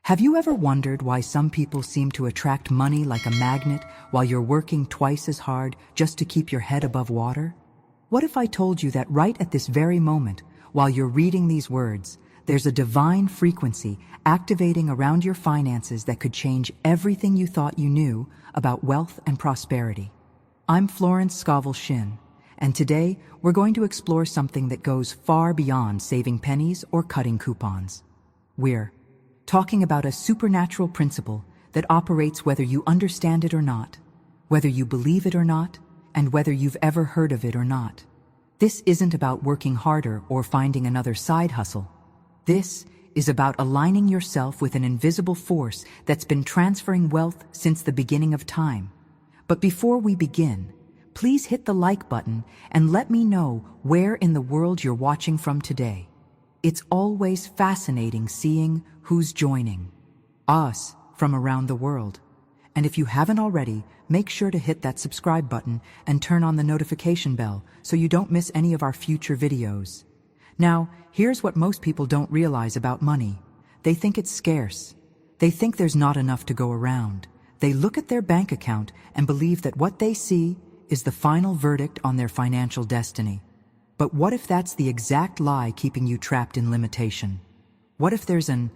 Have you ever wondered why some people seem to attract money like a magnet while you're working twice as hard just to keep your head above water? What if I told you that right at this very moment, while you're reading these words, there's a divine frequency activating around your finances that could change everything you thought you knew about wealth and prosperity? I'm Florence Scovel Shinn, and today we're going to explore something that goes far beyond saving pennies or cutting coupons. We're talking about a supernatural principle that operates whether you understand it or not, whether you believe it or not, and whether you've ever heard of it or not. This isn't about working harder or finding another side hustle. This is about aligning yourself with an invisible force that's been transferring wealth since the beginning of time. But before we begin, please hit the like button and let me know where in the world you're watching from today. It's always fascinating seeing who's joining us from around the world. And if you haven't already, make sure to hit that subscribe button and turn on the notification bell so you don't miss any of our future videos. Now, here's what most people don't realize about money. They think it's scarce. They think there's not enough to go around. They look at their bank account and believe that what they see is the final verdict on their financial destiny. But what if that's the exact lie keeping you trapped in limitation? What if there's an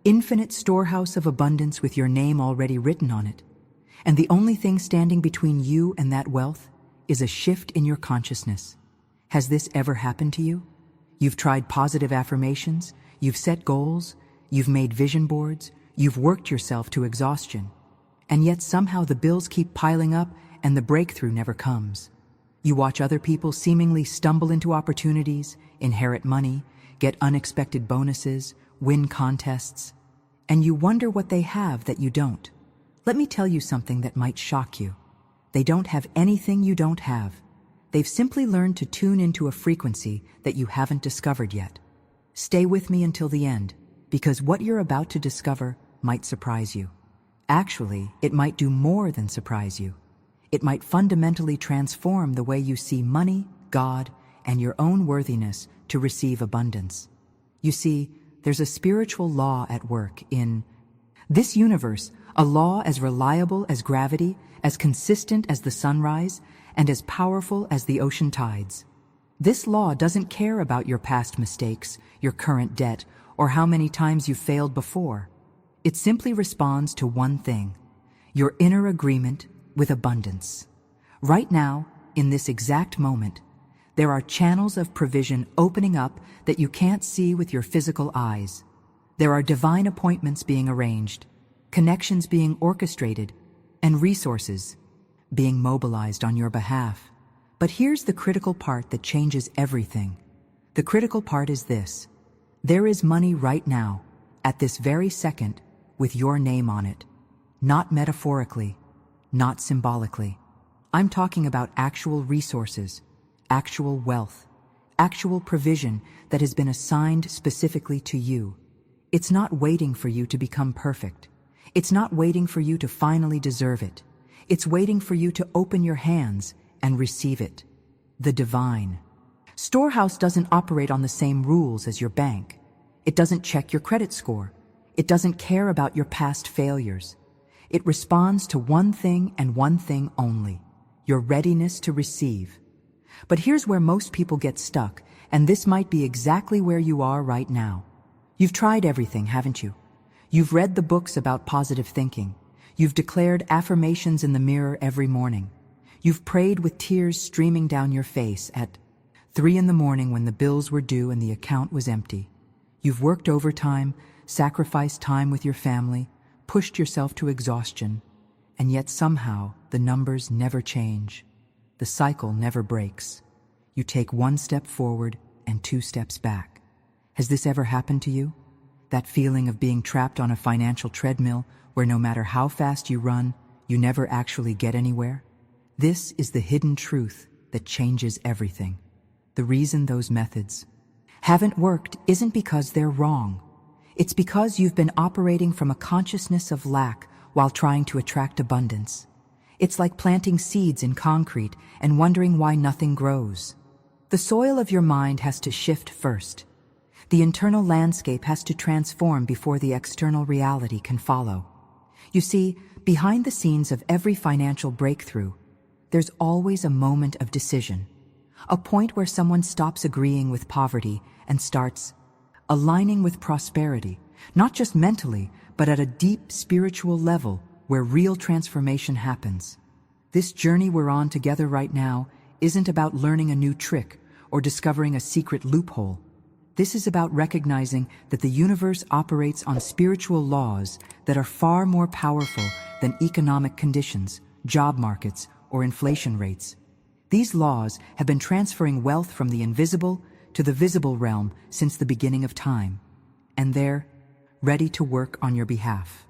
infinite storehouse of abundance with your name already written on it, and the only thing standing between you and that wealth is a shift in your consciousness? Has this ever happened to you? You've tried positive affirmations, you've set goals, you've made vision boards, you've worked yourself to exhaustion, and yet somehow the bills keep piling up and the breakthrough never comes. You watch other people seemingly stumble into opportunities, inherit money, get unexpected bonuses, win contests, and you wonder what they have that you don't. Let me tell you something that might shock you. They don't have anything you don't have. They've simply learned to tune into a frequency that you haven't discovered yet. Stay with me until the end, because what you're about to discover might surprise you. Actually, it might do more than surprise you. It might fundamentally transform the way you see money, God, and your own worthiness to receive abundance. You see, there's a spiritual law at work in this universe, a law as reliable as gravity, as consistent as the sunrise, and as powerful as the ocean tides. This law doesn't care about your past mistakes, your current debt, or how many times you've failed before. It simply responds to one thing: your inner agreement with abundance. Right now, in this exact moment, there are channels of provision opening up that you can't see with your physical eyes. There are divine appointments being arranged, connections being orchestrated, and resources being mobilized on your behalf. But here's the critical part that changes everything. The critical part is this: there is money right now, at this very second, with your name on it. Not metaphorically, not symbolically. I'm talking about actual resources, actual wealth, actual provision that has been assigned specifically to you. It's not waiting for you to become perfect. It's not waiting for you to finally deserve it. It's waiting for you to open your hands and receive it. The divine storehouse doesn't operate on the same rules as your bank. It doesn't check your credit score. It doesn't care about your past failures. It responds to one thing and one thing only: your readiness to receive. But here's where most people get stuck, and this might be exactly where you are right now. You've tried everything, haven't you? You've read the books about positive thinking. You've declared affirmations in the mirror every morning. You've prayed with tears streaming down your face at 3 a.m. when the bills were due and the account was empty. You've worked overtime, sacrificed time with your family, pushed yourself to exhaustion, and yet somehow the numbers never change. The cycle never breaks. You take one step forward and 2 steps back. Has this ever happened to you? That feeling of being trapped on a financial treadmill where no matter how fast you run, you never actually get anywhere? This is the hidden truth that changes everything. The reason those methods haven't worked isn't because they're wrong. It's because you've been operating from a consciousness of lack while trying to attract abundance. It's like planting seeds in concrete and wondering why nothing grows. The soil of your mind has to shift first. The internal landscape has to transform before the external reality can follow. You see, behind the scenes of every financial breakthrough, there's always a moment of decision, a point where someone stops agreeing with poverty and starts aligning with prosperity, not just mentally, but at a deep spiritual level where real transformation happens. This journey we're on together right now isn't about learning a new trick or discovering a secret loophole. This is about recognizing that the universe operates on spiritual laws that are far more powerful than economic conditions, job markets, or inflation rates. These laws have been transferring wealth from the invisible to the visible realm since the beginning of time, and they're ready to work on your behalf.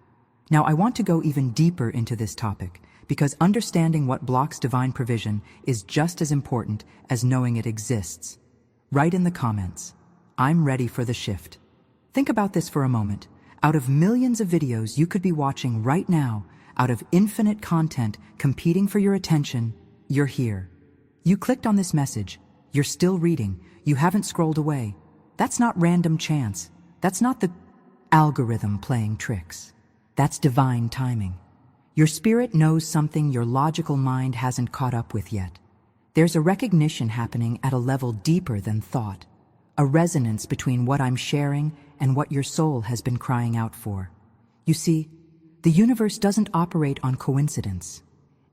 Now, I want to go even deeper into this topic, because understanding what blocks divine provision is just as important as knowing it exists. Write in the comments, "I'm ready for the shift." Think about this for a moment. Out of millions of videos you could be watching right now, out of infinite content competing for your attention, you're here. You clicked on this message, you're still reading, you haven't scrolled away. That's not random chance. That's not the algorithm playing tricks. That's divine timing. Your spirit knows something your logical mind hasn't caught up with yet. There's a recognition happening at a level deeper than thought, a resonance between what I'm sharing and what your soul has been crying out for. You see, the universe doesn't operate on coincidence.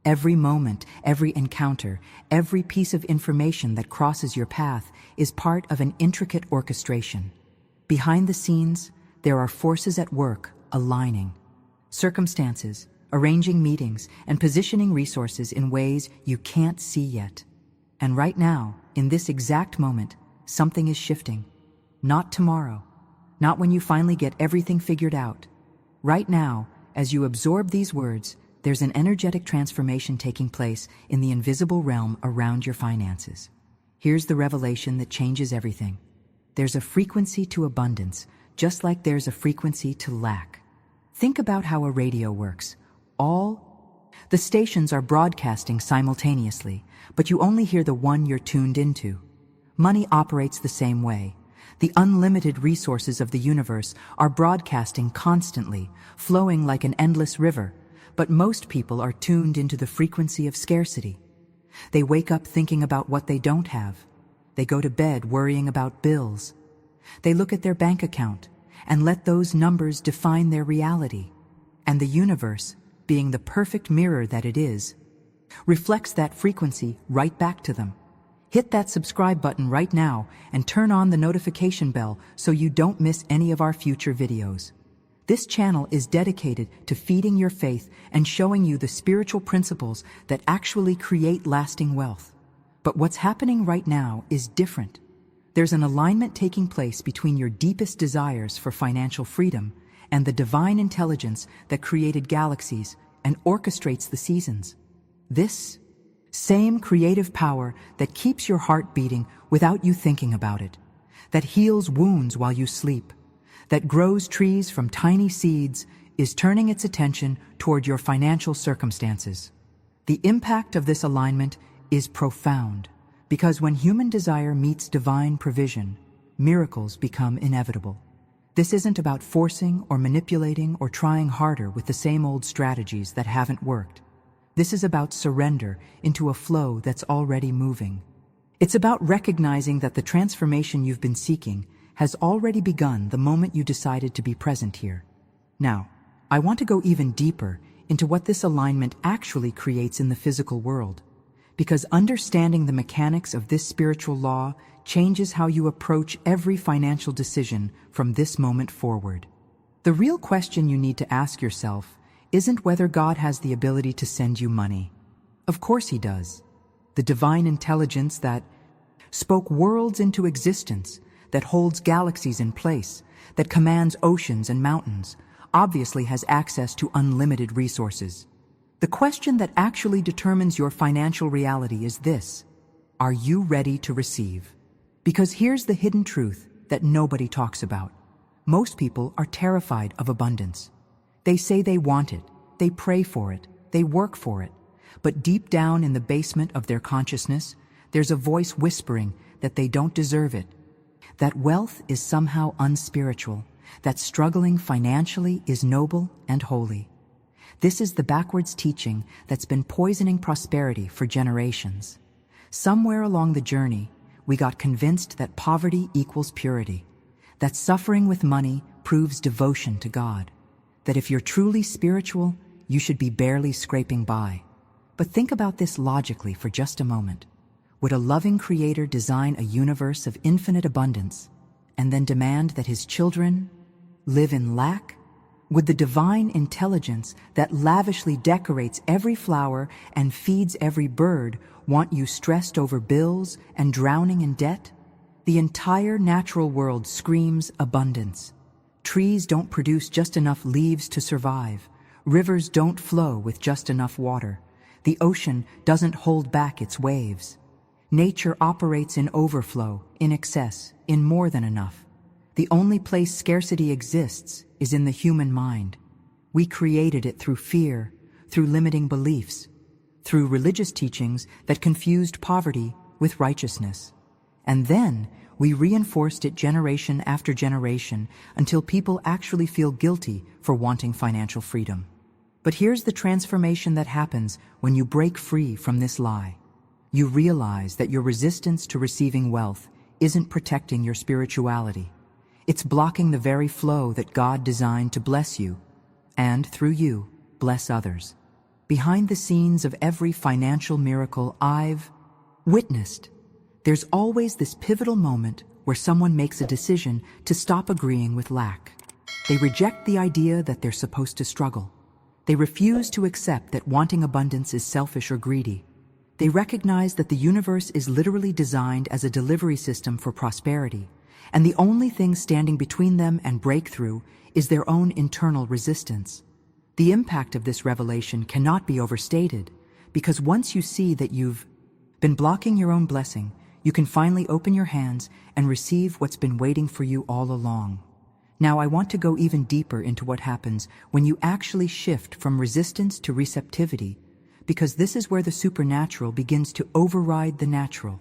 Every moment, every encounter, every piece of information that crosses your path is part of an intricate orchestration. Behind the scenes, there are forces at work aligning, circumstances, arranging meetings, and positioning resources in ways you can't see yet. And right now, in this exact moment, something is shifting. Not tomorrow, not when you finally get everything figured out. Right now, as you absorb these words, there's an energetic transformation taking place in the invisible realm around your finances. Here's the revelation that changes everything. There's a frequency to abundance, just like there's a frequency to lack. Think about how a radio works. All the stations are broadcasting simultaneously, but you only hear the one you're tuned into. Money operates the same way. The unlimited resources of the universe are broadcasting constantly, flowing like an endless river. But most people are tuned into the frequency of scarcity. They wake up thinking about what they don't have. They go to bed worrying about bills. They look at their bank account and let those numbers define their reality. And the universe, being the perfect mirror that it is, reflects that frequency right back to them. Hit that subscribe button right now and turn on the notification bell so you don't miss any of our future videos. This channel is dedicated to feeding your faith and showing you the spiritual principles that actually create lasting wealth. But what's happening right now is different. There's an alignment taking place between your deepest desires for financial freedom and the divine intelligence that created galaxies and orchestrates the seasons. This same creative power that keeps your heart beating without you thinking about it, that heals wounds while you sleep, that grows trees from tiny seeds, is turning its attention toward your financial circumstances. The impact of this alignment is profound, because when human desire meets divine provision, miracles become inevitable. This isn't about forcing or manipulating or trying harder with the same old strategies that haven't worked. This is about surrender into a flow that's already moving. It's about recognizing that the transformation you've been seeking has already begun the moment you decided to be present here. Now, I want to go even deeper into what this alignment actually creates in the physical world, because understanding the mechanics of this spiritual law changes how you approach every financial decision from this moment forward. The real question you need to ask yourself isn't whether God has the ability to send you money. Of course He does. The divine intelligence that spoke worlds into existence, that holds galaxies in place, that commands oceans and mountains, obviously has access to unlimited resources. The question that actually determines your financial reality is this: are you ready to receive? Because here's the hidden truth that nobody talks about. Most people are terrified of abundance. They say they want it, they pray for it, they work for it, but deep down in the basement of their consciousness, there's a voice whispering that they don't deserve it, that wealth is somehow unspiritual, that struggling financially is noble and holy. This is the backwards teaching that's been poisoning prosperity for generations. Somewhere along the journey, we got convinced that poverty equals purity, that suffering with money proves devotion to God, that if you're truly spiritual, you should be barely scraping by. But think about this logically for just a moment. Would a loving creator design a universe of infinite abundance and then demand that his children live in lack? Would the divine intelligence that lavishly decorates every flower and feeds every bird want you stressed over bills and drowning in debt? The entire natural world screams abundance. Trees don't produce just enough leaves to survive. Rivers don't flow with just enough water. The ocean doesn't hold back its waves. Nature operates in overflow, in excess, in more than enough. The only place scarcity exists is in the human mind. We created it through fear, through limiting beliefs, through religious teachings that confused poverty with righteousness. And then we reinforced it generation after generation until people actually feel guilty for wanting financial freedom. But here's the transformation that happens when you break free from this lie. You realize that your resistance to receiving wealth isn't protecting your spirituality. It's blocking the very flow that God designed to bless you, and through you, bless others. Behind the scenes of every financial miracle I've witnessed, there's always this pivotal moment where someone makes a decision to stop agreeing with lack. They reject the idea that they're supposed to struggle. They refuse to accept that wanting abundance is selfish or greedy. They recognize that the universe is literally designed as a delivery system for prosperity, and the only thing standing between them and breakthrough is their own internal resistance. The impact of this revelation cannot be overstated, because once you see that you've been blocking your own blessing, you can finally open your hands and receive what's been waiting for you all along. Now, I want to go even deeper into what happens when you actually shift from resistance to receptivity, because this is where the supernatural begins to override the natural.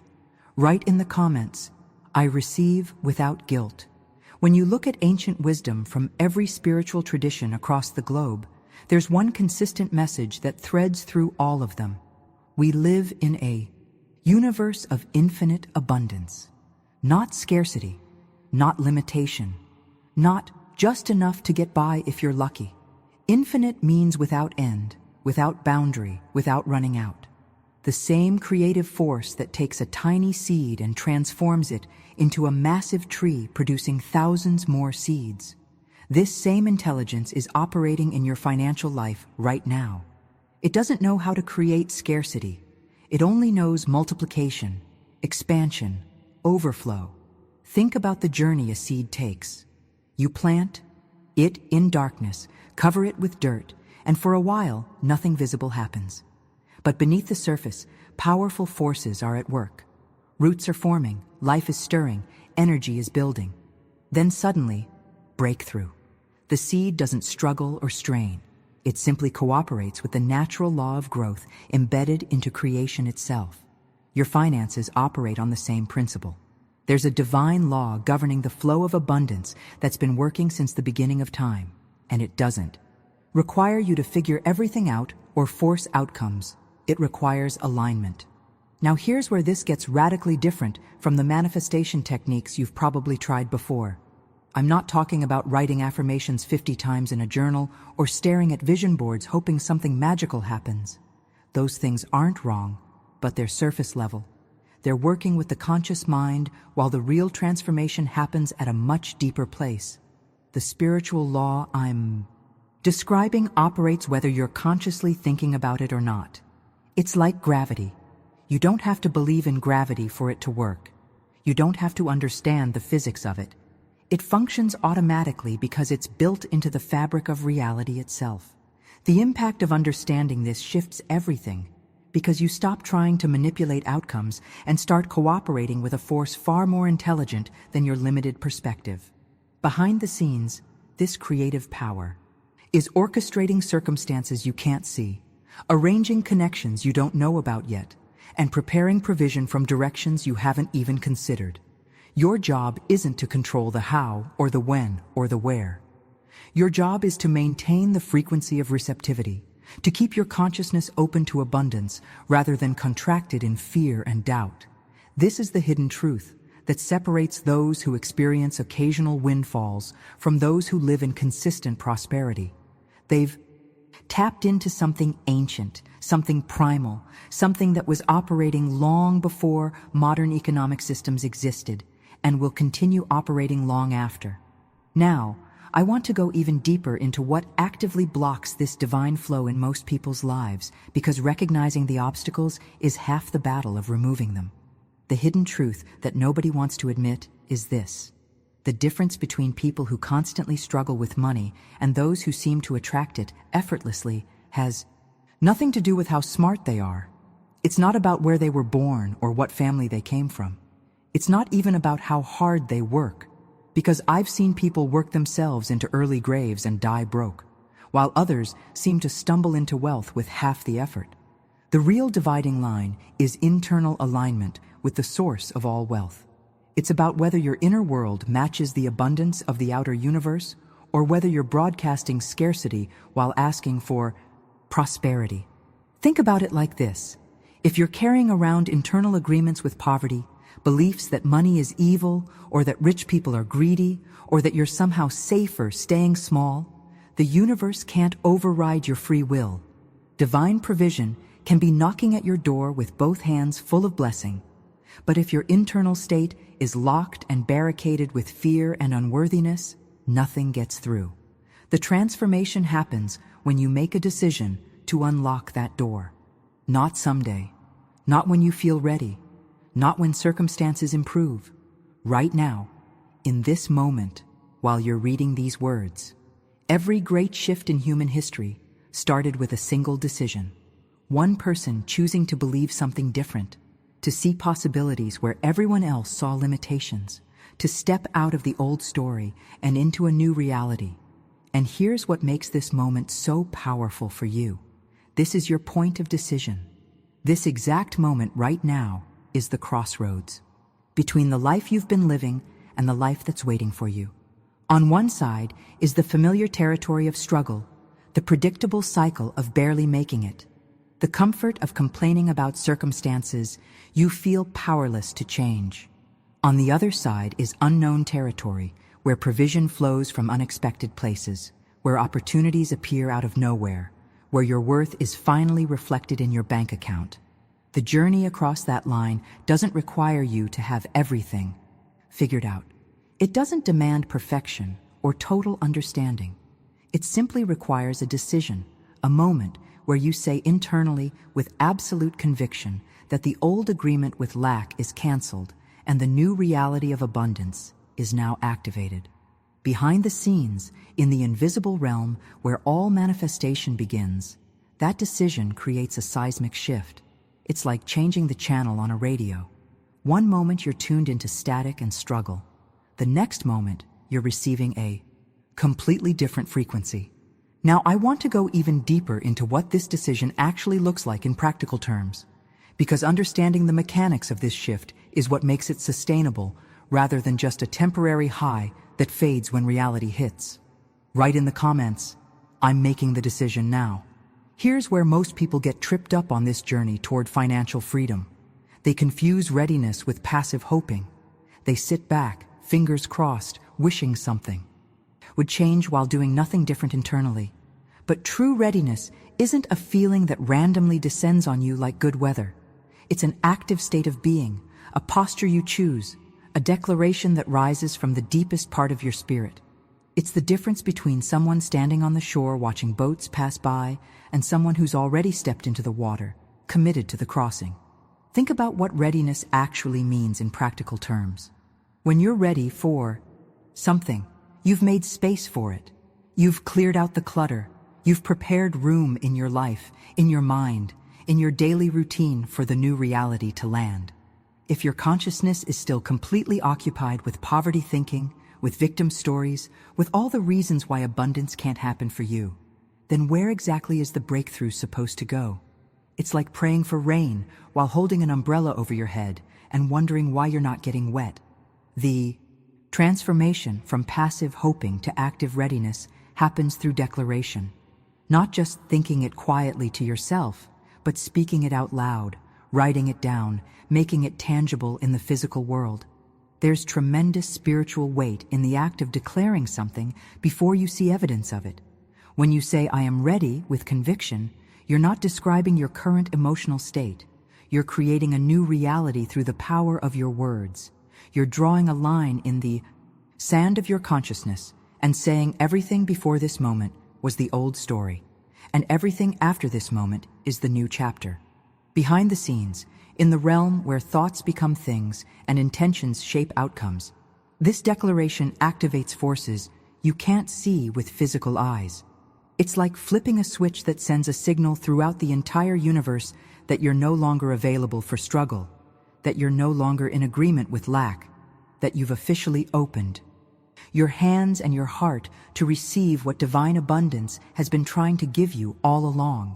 Write in the comments, "I receive without guilt." When you look at ancient wisdom from every spiritual tradition across the globe, there's one consistent message that threads through all of them. We live in a universe of infinite abundance. Not scarcity, not limitation, not just enough to get by if you're lucky. Infinite means without end, without boundary, without running out. The same creative force that takes a tiny seed and transforms it into a massive tree producing thousands more seeds. This same intelligence is operating in your financial life right now. It doesn't know how to create scarcity. It only knows multiplication, expansion, overflow. Think about the journey a seed takes. You plant it in darkness, cover it with dirt, and for a while, nothing visible happens. But beneath the surface, powerful forces are at work. Roots are forming, life is stirring, energy is building. Then suddenly, breakthrough. The seed doesn't struggle or strain. It simply cooperates with the natural law of growth embedded into creation itself. Your finances operate on the same principle. There's a divine law governing the flow of abundance that's been working since the beginning of time, and it doesn't require you to figure everything out or force outcomes. It requires alignment. Now here's where this gets radically different from the manifestation techniques you've probably tried before. I'm not talking about writing affirmations 50 times in a journal or staring at vision boards hoping something magical happens. Those things aren't wrong, but they're surface level. They're working with the conscious mind, while the real transformation happens at a much deeper place. The spiritual law I'm describing operates whether you're consciously thinking about it or not. It's like gravity. You don't have to believe in gravity for it to work. You don't have to understand the physics of it. It functions automatically because it's built into the fabric of reality itself. The impact of understanding this shifts everything, because you stop trying to manipulate outcomes and start cooperating with a force far more intelligent than your limited perspective. Behind the scenes, this creative power is orchestrating circumstances you can't see, arranging connections you don't know about yet, and preparing provision from directions you haven't even considered. Your job isn't to control the how or the when or the where. Your job is to maintain the frequency of receptivity, to keep your consciousness open to abundance rather than contracted in fear and doubt. This is the hidden truth that separates those who experience occasional windfalls from those who live in consistent prosperity. They've tapped into something ancient, something primal, something that was operating long before modern economic systems existed and will continue operating long after. Now, I want to go even deeper into what actively blocks this divine flow in most people's lives, because recognizing the obstacles is half the battle of removing them. The hidden truth that nobody wants to admit is this: the difference between people who constantly struggle with money and those who seem to attract it effortlessly has nothing to do with how smart they are. It's not about where they were born or what family they came from. It's not even about how hard they work, because I've seen people work themselves into early graves and die broke, while others seem to stumble into wealth with half the effort. The real dividing line is internal alignment with the source of all wealth. It's about whether your inner world matches the abundance of the outer universe, or whether you're broadcasting scarcity while asking for prosperity. Think about it like this: if you're carrying around internal agreements with poverty, beliefs that money is evil, or that rich people are greedy, or that you're somehow safer staying small, the universe can't override your free will. Divine provision can be knocking at your door with both hands full of blessing. But if your internal state is locked and barricaded with fear and unworthiness, nothing gets through. The transformation happens when you make a decision to unlock that door. Not someday, not when you feel ready, not when circumstances improve. Right now, in this moment, while you're reading these words. Every great shift in human history started with a single decision. One person choosing to believe something different, to see possibilities where everyone else saw limitations, to step out of the old story and into a new reality. And here's what makes this moment so powerful for you. This is your point of decision. This exact moment right now is the crossroads between the life you've been living and the life that's waiting for you. On one side is the familiar territory of struggle, the predictable cycle of barely making it, the comfort of complaining about circumstances you feel powerless to change. On the other side is unknown territory, where provision flows from unexpected places, where opportunities appear out of nowhere, where your worth is finally reflected in your bank account. The journey across that line doesn't require you to have everything figured out. It doesn't demand perfection or total understanding. It simply requires a decision, a moment where you say internally with absolute conviction that the old agreement with lack is canceled and the new reality of abundance is now activated. Behind the scenes, in the invisible realm where all manifestation begins, that decision creates a seismic shift. It's like changing the channel on a radio. One moment you're tuned into static and struggle. The next moment, you're receiving a completely different frequency. Now, I want to go even deeper into what this decision actually looks like in practical terms, because understanding the mechanics of this shift is what makes it sustainable rather than just a temporary high that fades when reality hits. Write in the comments, "I'm making the decision now." Here's where most people get tripped up on this journey toward financial freedom. They confuse readiness with passive hoping. They sit back, fingers crossed, wishing something would change while doing nothing different internally. But true readiness isn't a feeling that randomly descends on you like good weather. It's an active state of being, a posture you choose, a declaration that rises from the deepest part of your spirit. It's the difference between someone standing on the shore watching boats pass by and someone who's already stepped into the water, committed to the crossing. Think about what readiness actually means in practical terms. When you're ready for something, you've made space for it. You've cleared out the clutter. You've prepared room in your life, in your mind, in your daily routine for the new reality to land. If your consciousness is still completely occupied with poverty thinking, with victim stories, with all the reasons why abundance can't happen for you, then where exactly is the breakthrough supposed to go? It's like praying for rain while holding an umbrella over your head and wondering why you're not getting wet. The transformation from passive hoping to active readiness happens through declaration, not just thinking it quietly to yourself, but speaking it out loud, writing it down, making it tangible in the physical world. There's tremendous spiritual weight in the act of declaring something before you see evidence of it. When you say, "I am ready," with conviction, you're not describing your current emotional state. You're creating a new reality through the power of your words. You're drawing a line in the sand of your consciousness and saying everything before this moment was the old story, and everything after this moment is the new chapter. Behind the scenes, in the realm where thoughts become things and intentions shape outcomes, this declaration activates forces you can't see with physical eyes. It's like flipping a switch that sends a signal throughout the entire universe that you're no longer available for struggle, that you're no longer in agreement with lack, that you've officially opened your hands and your heart to receive what divine abundance has been trying to give you all along.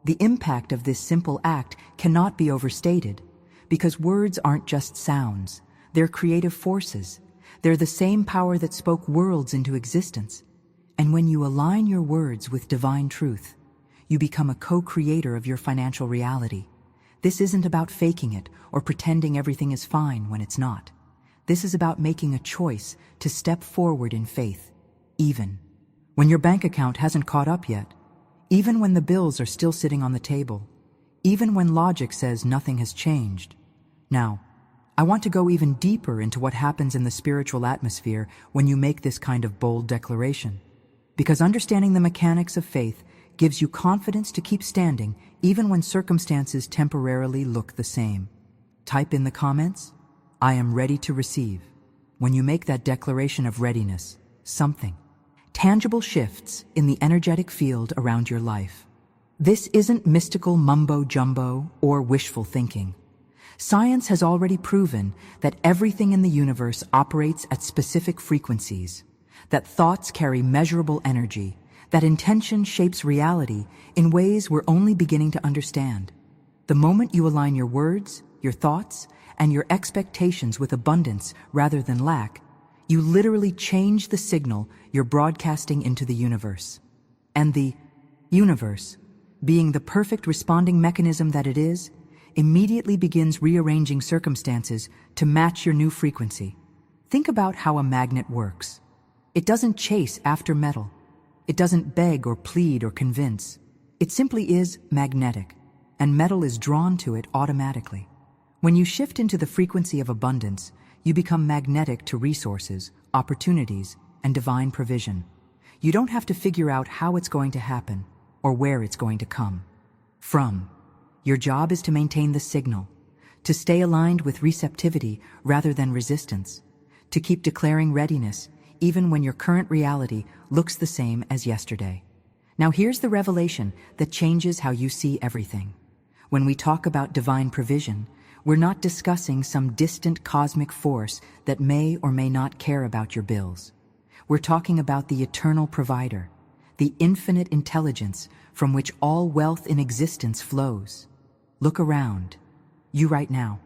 The impact of this simple act cannot be overstated, because words aren't just sounds, they're creative forces. They're the same power that spoke worlds into existence. And when you align your words with divine truth, you become a co-creator of your financial reality. This isn't about faking it or pretending everything is fine when it's not. This is about making a choice to step forward in faith, even when your bank account hasn't caught up yet, even when the bills are still sitting on the table, even when logic says nothing has changed. Now, I want to go even deeper into what happens in the spiritual atmosphere when you make this kind of bold declaration, because understanding the mechanics of faith gives you confidence to keep standing even when circumstances temporarily look the same. Type in the comments, "I am ready to receive." When you make that declaration of readiness, something tangible shifts in the energetic field around your life. This isn't mystical mumbo-jumbo or wishful thinking. Science has already proven that everything in the universe operates at specific frequencies, that thoughts carry measurable energy, that intention shapes reality in ways we're only beginning to understand. The moment you align your words, your thoughts, and your expectations with abundance rather than lack, you literally change the signal you're broadcasting into the universe. And the universe, being the perfect responding mechanism that it is, immediately begins rearranging circumstances to match your new frequency. Think about how a magnet works. It doesn't chase after metal. It doesn't beg or plead or convince. It simply is magnetic, and metal is drawn to it automatically. When you shift into the frequency of abundance, you become magnetic to resources, opportunities, and divine provision. You don't have to figure out how it's going to happen or where it's going to come from. Your job is to maintain the signal, to stay aligned with receptivity rather than resistance, to keep declaring readiness even when your current reality looks the same as yesterday. Now here's the revelation that changes how you see everything. When we talk about divine provision, we're not discussing some distant cosmic force that may or may not care about your bills. We're talking about the eternal provider, the infinite intelligence from which all wealth in existence flows. Look around. You right now.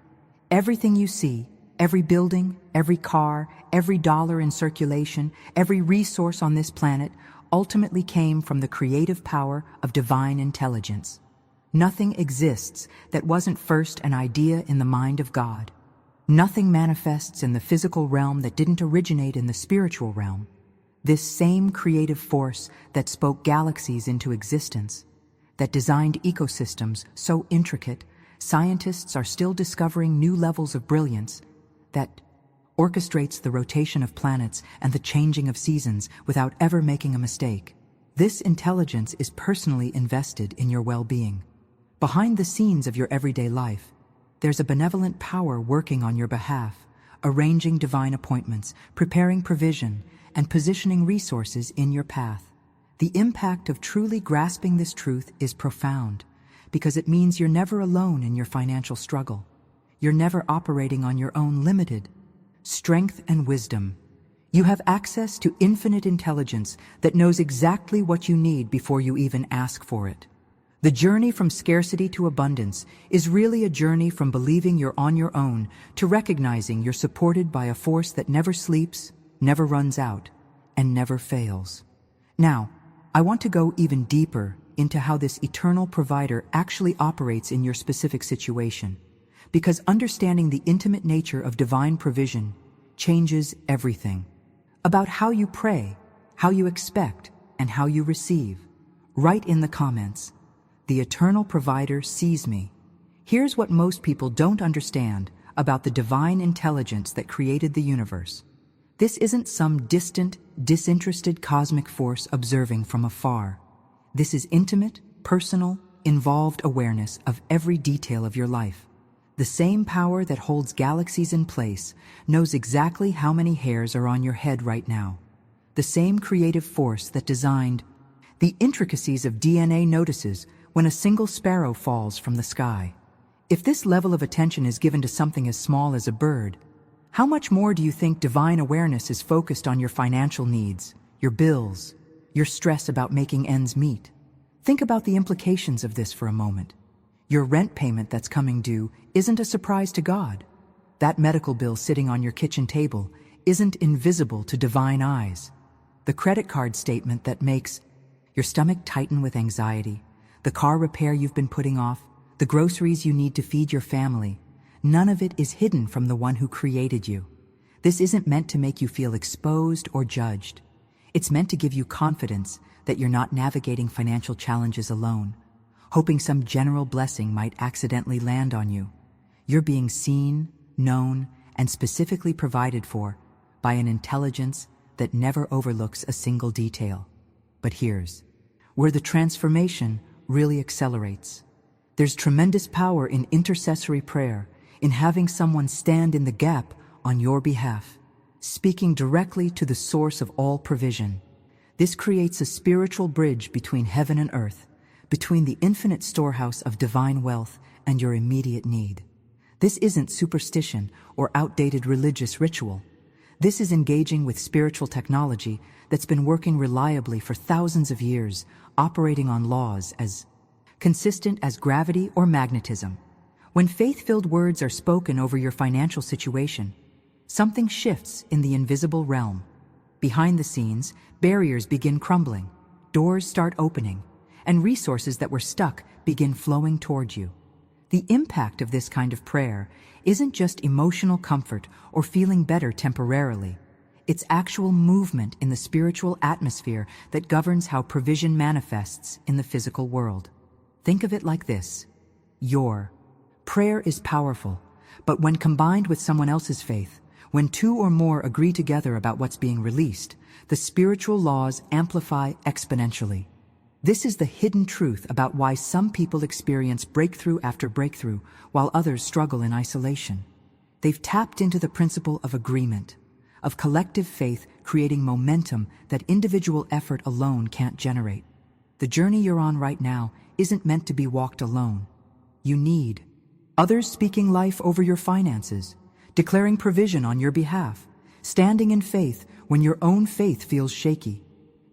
Everything you see, every building, every car, every dollar in circulation, every resource on this planet ultimately came from the creative power of divine intelligence. Nothing exists that wasn't first an idea in the mind of God. Nothing manifests in the physical realm that didn't originate in the spiritual realm. This same creative force that spoke galaxies into existence, that designed ecosystems so intricate, scientists are still discovering new levels of brilliance, that orchestrates the rotation of planets and the changing of seasons without ever making a mistake. This intelligence is personally invested in your well-being. Behind the scenes of your everyday life, there's a benevolent power working on your behalf, arranging divine appointments, preparing provision, and positioning resources in your path. The impact of truly grasping this truth is profound, because it means you're never alone in your financial struggle. You're never operating on your own limited strength and wisdom. You have access to infinite intelligence that knows exactly what you need before you even ask for it. The journey from scarcity to abundance is really a journey from believing you're on your own to recognizing you're supported by a force that never sleeps, never runs out, and never fails. Now, I want to go even deeper into how this eternal provider actually operates in your specific situation, because understanding the intimate nature of divine provision changes everything. About how you pray, how you expect, and how you receive. Write in the comments, "The eternal provider sees me." Here's what most people don't understand about the divine intelligence that created the universe. This isn't some distant, disinterested cosmic force observing from afar. This is intimate, personal, involved awareness of every detail of your life. The same power that holds galaxies in place knows exactly how many hairs are on your head right now. The same creative force that designed the intricacies of DNA notices when a single sparrow falls from the sky. If this level of attention is given to something as small as a bird, how much more do you think divine awareness is focused on your financial needs, your bills, your stress about making ends meet? Think about the implications of this for a moment. Your rent payment that's coming due isn't a surprise to God. That medical bill sitting on your kitchen table isn't invisible to divine eyes. The credit card statement that makes your stomach tighten with anxiety, the car repair you've been putting off, the groceries you need to feed your family, none of it is hidden from the one who created you. This isn't meant to make you feel exposed or judged. It's meant to give you confidence that you're not navigating financial challenges alone, hoping some general blessing might accidentally land on you. You're being seen, known, and specifically provided for by an intelligence that never overlooks a single detail. But here's where the transformation really accelerates. There's tremendous power in intercessory prayer, in having someone stand in the gap on your behalf, speaking directly to the source of all provision. This creates a spiritual bridge between heaven and earth, between the infinite storehouse of divine wealth and your immediate need. This isn't superstition or outdated religious ritual. This is engaging with spiritual technology that's been working reliably for thousands of years, operating on laws as consistent as gravity or magnetism. When faith-filled words are spoken over your financial situation, something shifts in the invisible realm. Behind the scenes, barriers begin crumbling, doors start opening, and resources that were stuck begin flowing toward you. The impact of this kind of prayer isn't just emotional comfort or feeling better temporarily. It's actual movement in the spiritual atmosphere that governs how provision manifests in the physical world. Think of it like this. Your prayer is powerful, but when combined with someone else's faith, when two or more agree together about what's being released, the spiritual laws amplify exponentially. This is the hidden truth about why some people experience breakthrough after breakthrough, while others struggle in isolation. They've tapped into the principle of agreement, of collective faith creating momentum that individual effort alone can't generate. The journey you're on right now isn't meant to be walked alone. You need others speaking life over your finances, declaring provision on your behalf, standing in faith when your own faith feels shaky.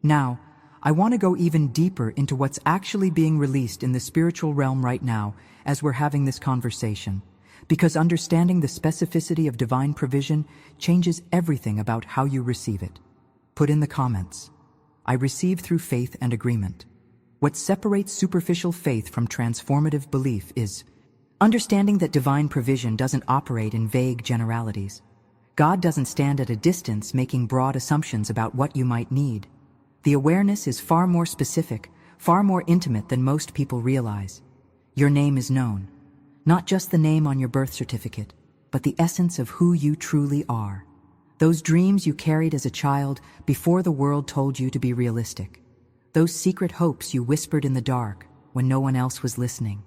Now, I want to go even deeper into what's actually being released in the spiritual realm right now as we're having this conversation, because understanding the specificity of divine provision changes everything about how you receive it. Put in the comments, "I receive through faith and agreement." What separates superficial faith from transformative belief is understanding that divine provision doesn't operate in vague generalities. God doesn't stand at a distance making broad assumptions about what you might need. The awareness is far more specific, far more intimate than most people realize. Your name is known, not just the name on your birth certificate, but the essence of who you truly are. Those dreams you carried as a child before the world told you to be realistic. Those secret hopes you whispered in the dark when no one else was listening.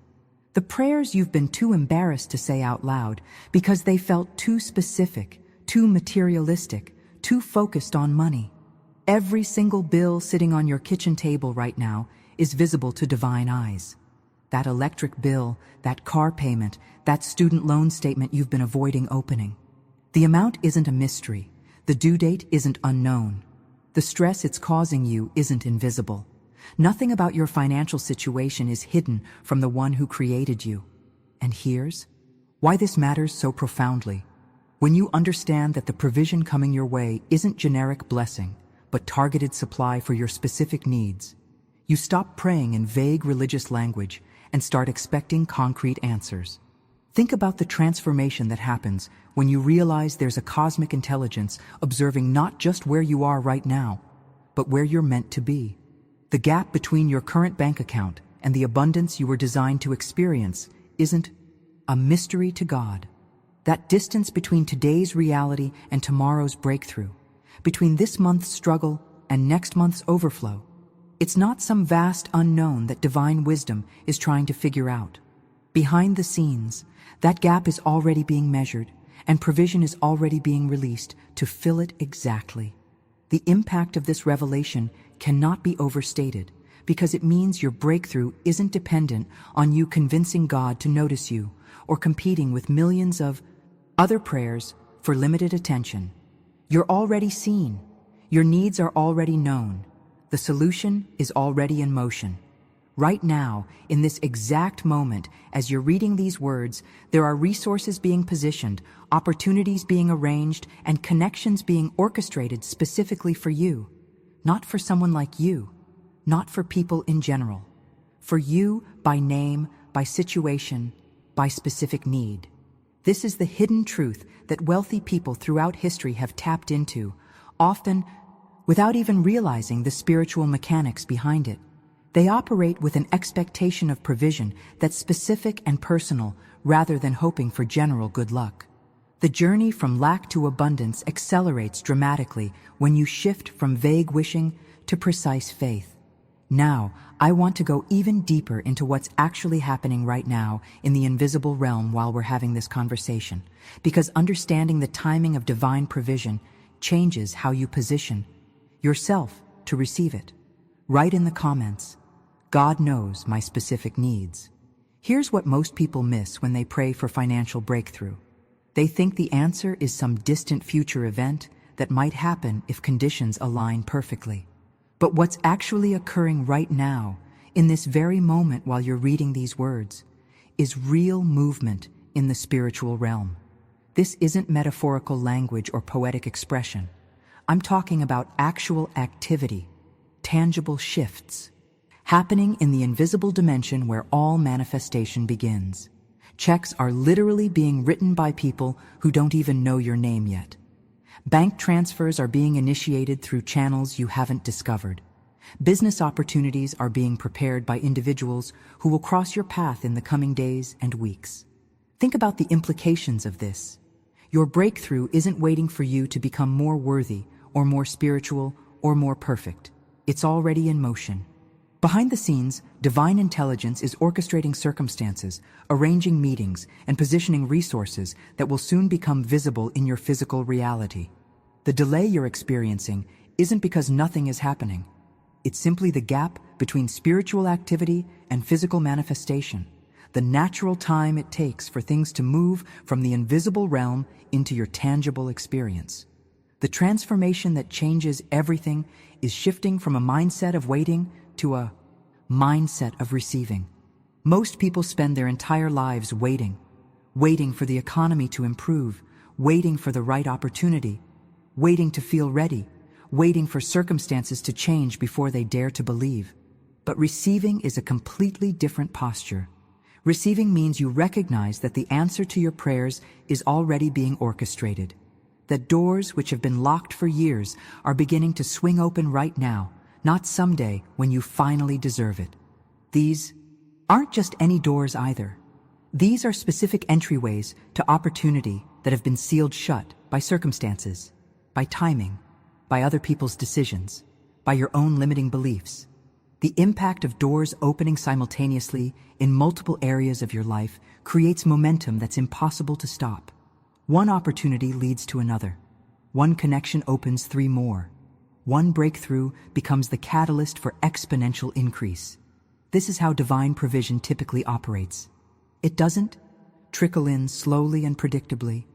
The prayers you've been too embarrassed to say out loud because they felt too specific, too materialistic, too focused on money. Every single bill sitting on your kitchen table right now is visible to divine eyes. That electric bill, that car payment, that student loan statement you've been avoiding opening. The amount isn't a mystery. The due date isn't unknown. The stress it's causing you isn't invisible. Nothing about your financial situation is hidden from the one who created you. And here's why this matters so profoundly. When you understand that the provision coming your way isn't generic blessing, but targeted supply for your specific needs, you stop praying in vague religious language and start expecting concrete answers. Think about the transformation that happens when you realize there's a cosmic intelligence observing not just where you are right now, but where you're meant to be. The gap between your current bank account and the abundance you were designed to experience isn't a mystery to God. That distance between today's reality and tomorrow's breakthrough, between this month's struggle and next month's overflow, it's not some vast unknown that divine wisdom is trying to figure out. Behind the scenes, that gap is already being measured, and provision is already being released to fill it exactly. The impact of this revelation cannot be overstated, because it means your breakthrough isn't dependent on you convincing God to notice you or competing with millions of other prayers for limited attention. You're already seen. Your needs are already known. The solution is already in motion. Right now, in this exact moment, as you're reading these words, there are resources being positioned, opportunities being arranged, and connections being orchestrated specifically for you. Not for someone like you, not for people in general. For you, by name, by situation, by specific need. This is the hidden truth that wealthy people throughout history have tapped into, often without even realizing the spiritual mechanics behind it. They operate with an expectation of provision that's specific and personal rather than hoping for general good luck. The journey from lack to abundance accelerates dramatically when you shift from vague wishing to precise faith. Now, I want to go even deeper into what's actually happening right now in the invisible realm while we're having this conversation, because understanding the timing of divine provision changes how you position yourself to receive it. Write in the comments, "God knows my specific needs." Here's what most people miss when they pray for financial breakthrough. They think the answer is some distant future event that might happen if conditions align perfectly. But what's actually occurring right now, in this very moment while you're reading these words, is real movement in the spiritual realm. This isn't metaphorical language or poetic expression. I'm talking about actual activity, tangible shifts, happening in the invisible dimension where all manifestation begins. Checks are literally being written by people who don't even know your name yet. Bank transfers are being initiated through channels you haven't discovered. Business opportunities are being prepared by individuals who will cross your path in the coming days and weeks. Think about the implications of this. Your breakthrough isn't waiting for you to become more worthy or more spiritual or more perfect. It's already in motion. Behind the scenes, divine intelligence is orchestrating circumstances, arranging meetings, and positioning resources that will soon become visible in your physical reality. The delay you're experiencing isn't because nothing is happening. It's simply the gap between spiritual activity and physical manifestation, the natural time it takes for things to move from the invisible realm into your tangible experience. The transformation that changes everything is shifting from a mindset of waiting to a mindset of receiving. Most people spend their entire lives waiting for the economy to improve, waiting for the right opportunity, waiting to feel ready, waiting for circumstances to change before they dare to believe. But receiving is a completely different posture. Receiving means you recognize that the answer to your prayers is already being orchestrated, that doors which have been locked for years are beginning to swing open right now, not someday when you finally deserve it. These aren't just any doors either. These are specific entryways to opportunity that have been sealed shut by circumstances, by timing, by other people's decisions, by your own limiting beliefs. The impact of doors opening simultaneously in multiple areas of your life creates momentum that's impossible to stop. One opportunity leads to another. One connection opens 3 more. One breakthrough becomes the catalyst for exponential increase. This is how divine provision typically operates. It doesn't trickle in slowly and predictably.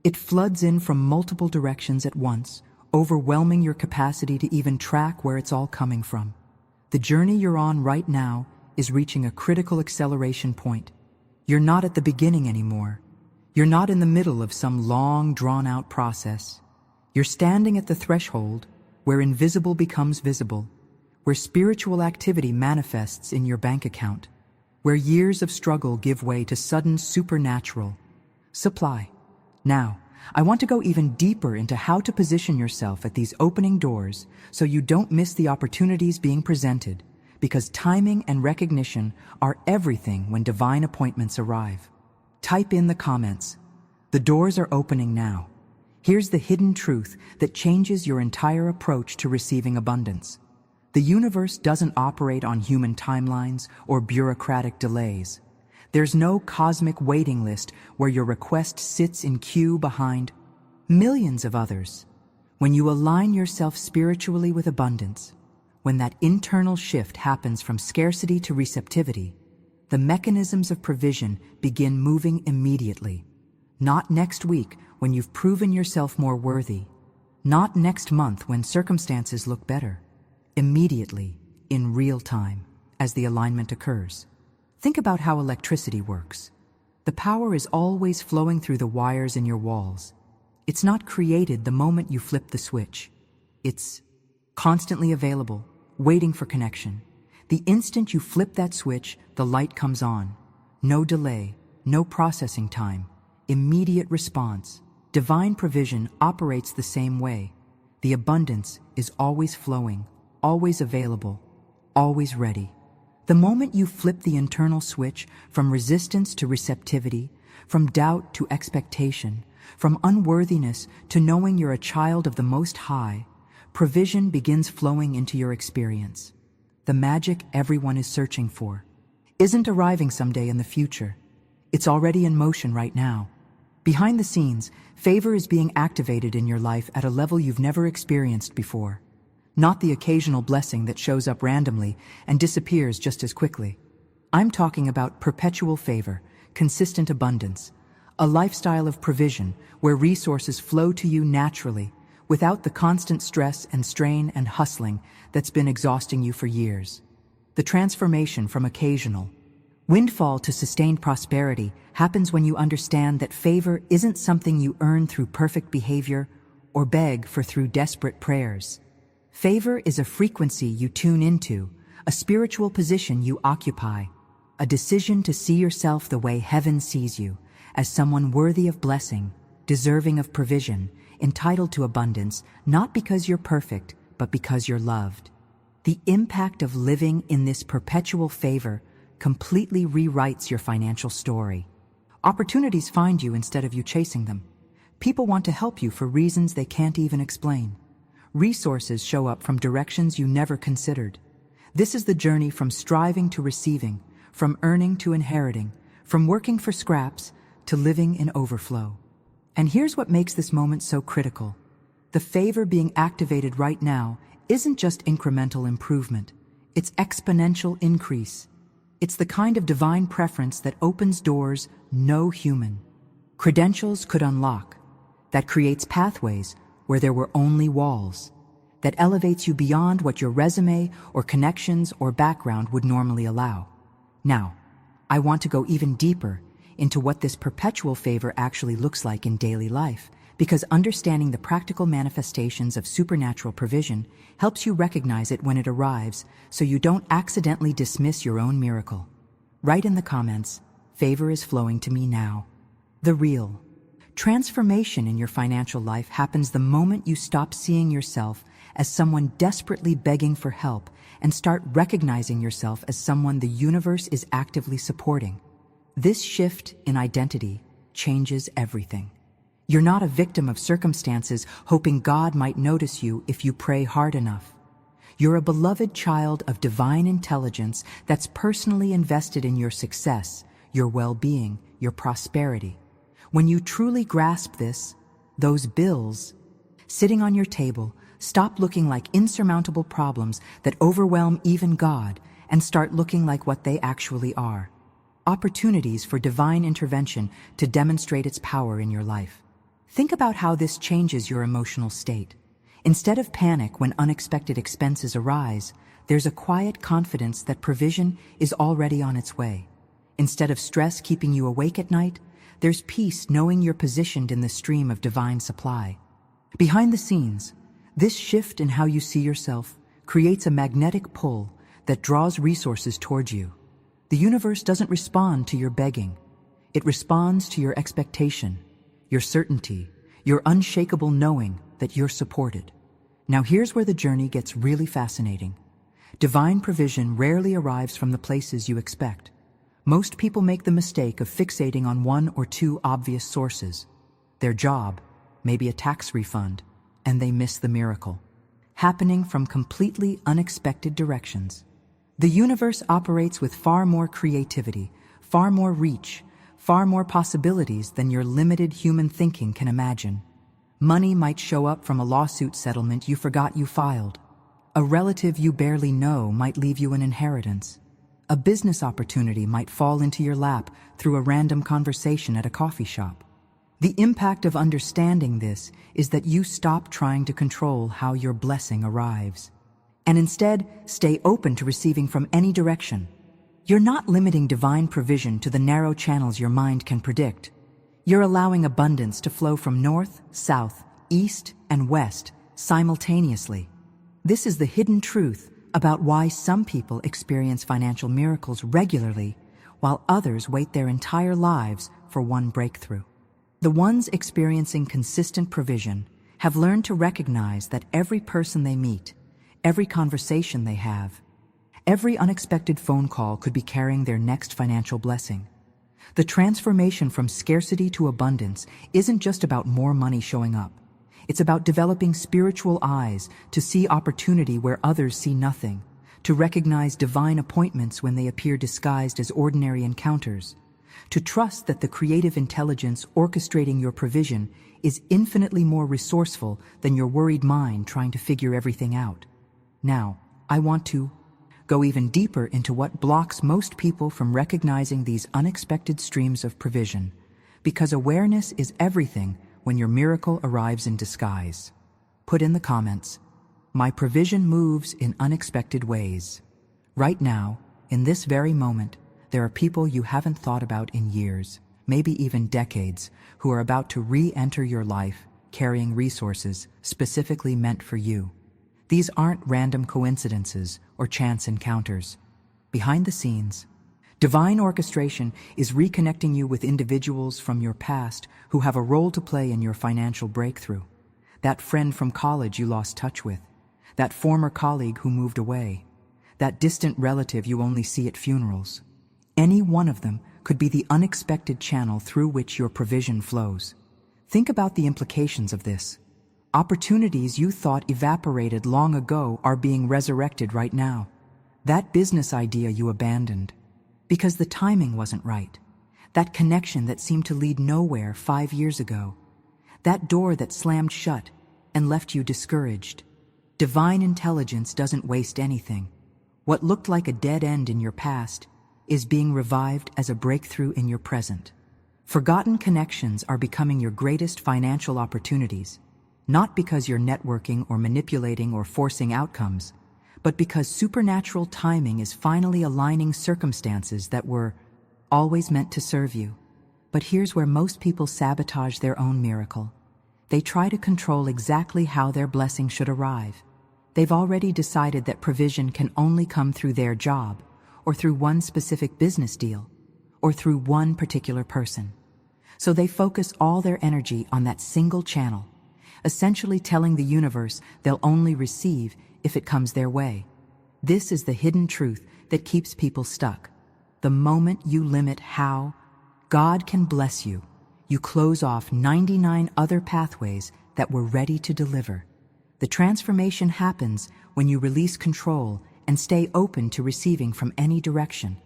It floods in from multiple directions at once, overwhelming your capacity to even track where it's all coming from. The journey you're on right now is reaching a critical acceleration point. You're not at the beginning anymore. You're not in the middle of some long, drawn-out process. You're standing at the threshold where invisible becomes visible, where spiritual activity manifests in your bank account, where years of struggle give way to sudden supernatural supply. Now, I want to go even deeper into how to position yourself at these opening doors so you don't miss the opportunities being presented, because timing and recognition are everything when divine appointments arrive. Type in the comments, "The doors are opening now." Here's the hidden truth that changes your entire approach to receiving abundance. The universe doesn't operate on human timelines or bureaucratic delays. There's no cosmic waiting list where your request sits in queue behind millions of others. When you align yourself spiritually with abundance, when that internal shift happens from scarcity to receptivity, the mechanisms of provision begin moving immediately. Not next week when you've proven yourself more worthy. Not next month when circumstances look better. Immediately, in real time, as the alignment occurs. Think about how electricity works. The power is always flowing through the wires in your walls. It's not created the moment you flip the switch. It's constantly available, waiting for connection. The instant you flip that switch, the light comes on. No delay, no processing time, immediate response. Divine provision operates the same way. The abundance is always flowing, always available, always ready. The moment you flip the internal switch from resistance to receptivity, from doubt to expectation, from unworthiness to knowing you're a child of the Most High, provision begins flowing into your experience. The magic everyone is searching for isn't arriving someday in the future. It's already in motion right now. Behind the scenes, favor is being activated in your life at a level you've never experienced before. Not the occasional blessing that shows up randomly and disappears just as quickly. I'm talking about perpetual favor, consistent abundance, a lifestyle of provision where resources flow to you naturally, without the constant stress and strain and hustling that's been exhausting you for years. The transformation from occasional windfall to sustained prosperity happens when you understand that favor isn't something you earn through perfect behavior or beg for through desperate prayers. Favor is a frequency you tune into, a spiritual position you occupy, a decision to see yourself the way heaven sees you, as someone worthy of blessing, deserving of provision, entitled to abundance, not because you're perfect, but because you're loved. The impact of living in this perpetual favor completely rewrites your financial story. Opportunities find you instead of you chasing them. People want to help you for reasons they can't even explain. Resources show up from directions you never considered. This is the journey from striving to receiving, from earning to inheriting, from working for scraps to living in overflow. And here's what makes this moment so critical. The favor being activated right now isn't just incremental improvement. It's exponential increase. It's the kind of divine preference that opens doors no human credentials could unlock, that creates pathways where there were only walls, that elevates you beyond what your resume or connections or background would normally allow. Now, I want to go even deeper into what this perpetual favor actually looks like in daily life, because understanding the practical manifestations of supernatural provision helps you recognize it when it arrives, so you don't accidentally dismiss your own miracle. Write in the comments, "Favor is flowing to me now." The real transformation in your financial life happens the moment you stop seeing yourself as someone desperately begging for help and start recognizing yourself as someone the universe is actively supporting. This shift in identity changes everything. You're not a victim of circumstances hoping God might notice you if you pray hard enough. You're a beloved child of divine intelligence that's personally invested in your success, your well-being, your prosperity. When you truly grasp this, those bills sitting on your table stop looking like insurmountable problems that overwhelm even God and start looking like what they actually are: opportunities for divine intervention to demonstrate its power in your life. Think about how this changes your emotional state. Instead of panic when unexpected expenses arise, there's a quiet confidence that provision is already on its way. Instead of stress keeping you awake at night, there's peace knowing you're positioned in the stream of divine supply. Behind the scenes, this shift in how you see yourself creates a magnetic pull that draws resources towards you. The universe doesn't respond to your begging. It responds to your expectation, your certainty, your unshakable knowing that you're supported. Now here's where the journey gets really fascinating. Divine provision rarely arrives from the places you expect. Most people make the mistake of fixating on one or two obvious sources. Their job, maybe a tax refund, and they miss the miracle. Happening from completely unexpected directions. The universe operates with far more creativity, far more reach, far more possibilities than your limited human thinking can imagine. Money might show up from a lawsuit settlement you forgot you filed. A relative you barely know might leave you an inheritance. A business opportunity might fall into your lap through a random conversation at a coffee shop. The impact of understanding this is that you stop trying to control how your blessing arrives, and instead stay open to receiving from any direction. You're not limiting divine provision to the narrow channels your mind can predict. You're allowing abundance to flow from north, south, east, and west simultaneously. This is the hidden truth about why some people experience financial miracles regularly, while others wait their entire lives for one breakthrough. The ones experiencing consistent provision have learned to recognize that every person they meet, every conversation they have, every unexpected phone call could be carrying their next financial blessing. The transformation from scarcity to abundance isn't just about more money showing up. It's about developing spiritual eyes to see opportunity where others see nothing, to recognize divine appointments when they appear disguised as ordinary encounters, to trust that the creative intelligence orchestrating your provision is infinitely more resourceful than your worried mind trying to figure everything out. Now, I want to go even deeper into what blocks most people from recognizing these unexpected streams of provision, because awareness is everything when your miracle arrives in disguise. Put in the comments, "My provision moves in unexpected ways." Right now, in this very moment, there are people you haven't thought about in years, maybe even decades, who are about to re-enter your life, carrying resources specifically meant for you. These aren't random coincidences or chance encounters. Behind the scenes, divine orchestration is reconnecting you with individuals from your past who have a role to play in your financial breakthrough. That friend from college you lost touch with, that former colleague who moved away, that distant relative you only see at funerals. Any one of them could be the unexpected channel through which your provision flows. Think about the implications of this. Opportunities you thought evaporated long ago are being resurrected right now. That business idea you abandoned because the timing wasn't right. That connection that seemed to lead nowhere 5 years ago. That door that slammed shut and left you discouraged. Divine intelligence doesn't waste anything. What looked like a dead end in your past is being revived as a breakthrough in your present. Forgotten connections are becoming your greatest financial opportunities, not because you're networking or manipulating or forcing outcomes, but because supernatural timing is finally aligning circumstances that were always meant to serve you. But here's where most people sabotage their own miracle. They try to control exactly how their blessing should arrive. They've already decided that provision can only come through their job, or through one specific business deal, or through one particular person. So they focus all their energy on that single channel, essentially telling the universe they'll only receive if it comes their way. This is the hidden truth that keeps people stuck. The moment you limit how God can bless you, you close off 99 other pathways that were ready to deliver. The transformation happens when you release control and stay open to receiving from any direction.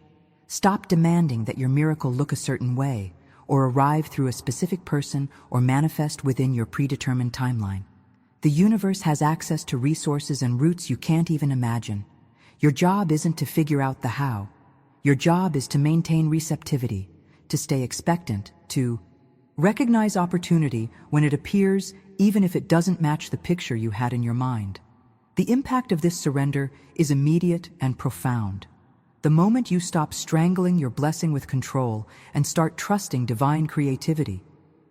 Stop demanding that your miracle look a certain way, or arrive through a specific person, or manifest within your predetermined timeline. The universe has access to resources and routes you can't even imagine. Your job isn't to figure out the how. Your job is to maintain receptivity, to stay expectant, to recognize opportunity when it appears, even if it doesn't match the picture you had in your mind. The impact of this surrender is immediate and profound. The moment you stop strangling your blessing with control and start trusting divine creativity,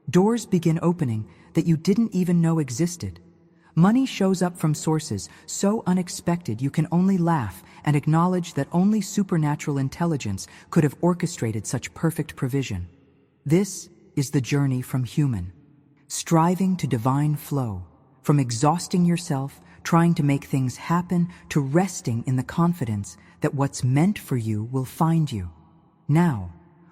doors begin opening that you didn't even know existed. Money shows up from sources so unexpected you can only laugh and acknowledge that only supernatural intelligence could have orchestrated such perfect provision. This is the journey from human, striving to divine flow, from exhausting yourself, trying to make things happen, to resting in the confidence that what's meant for you will find you. Now,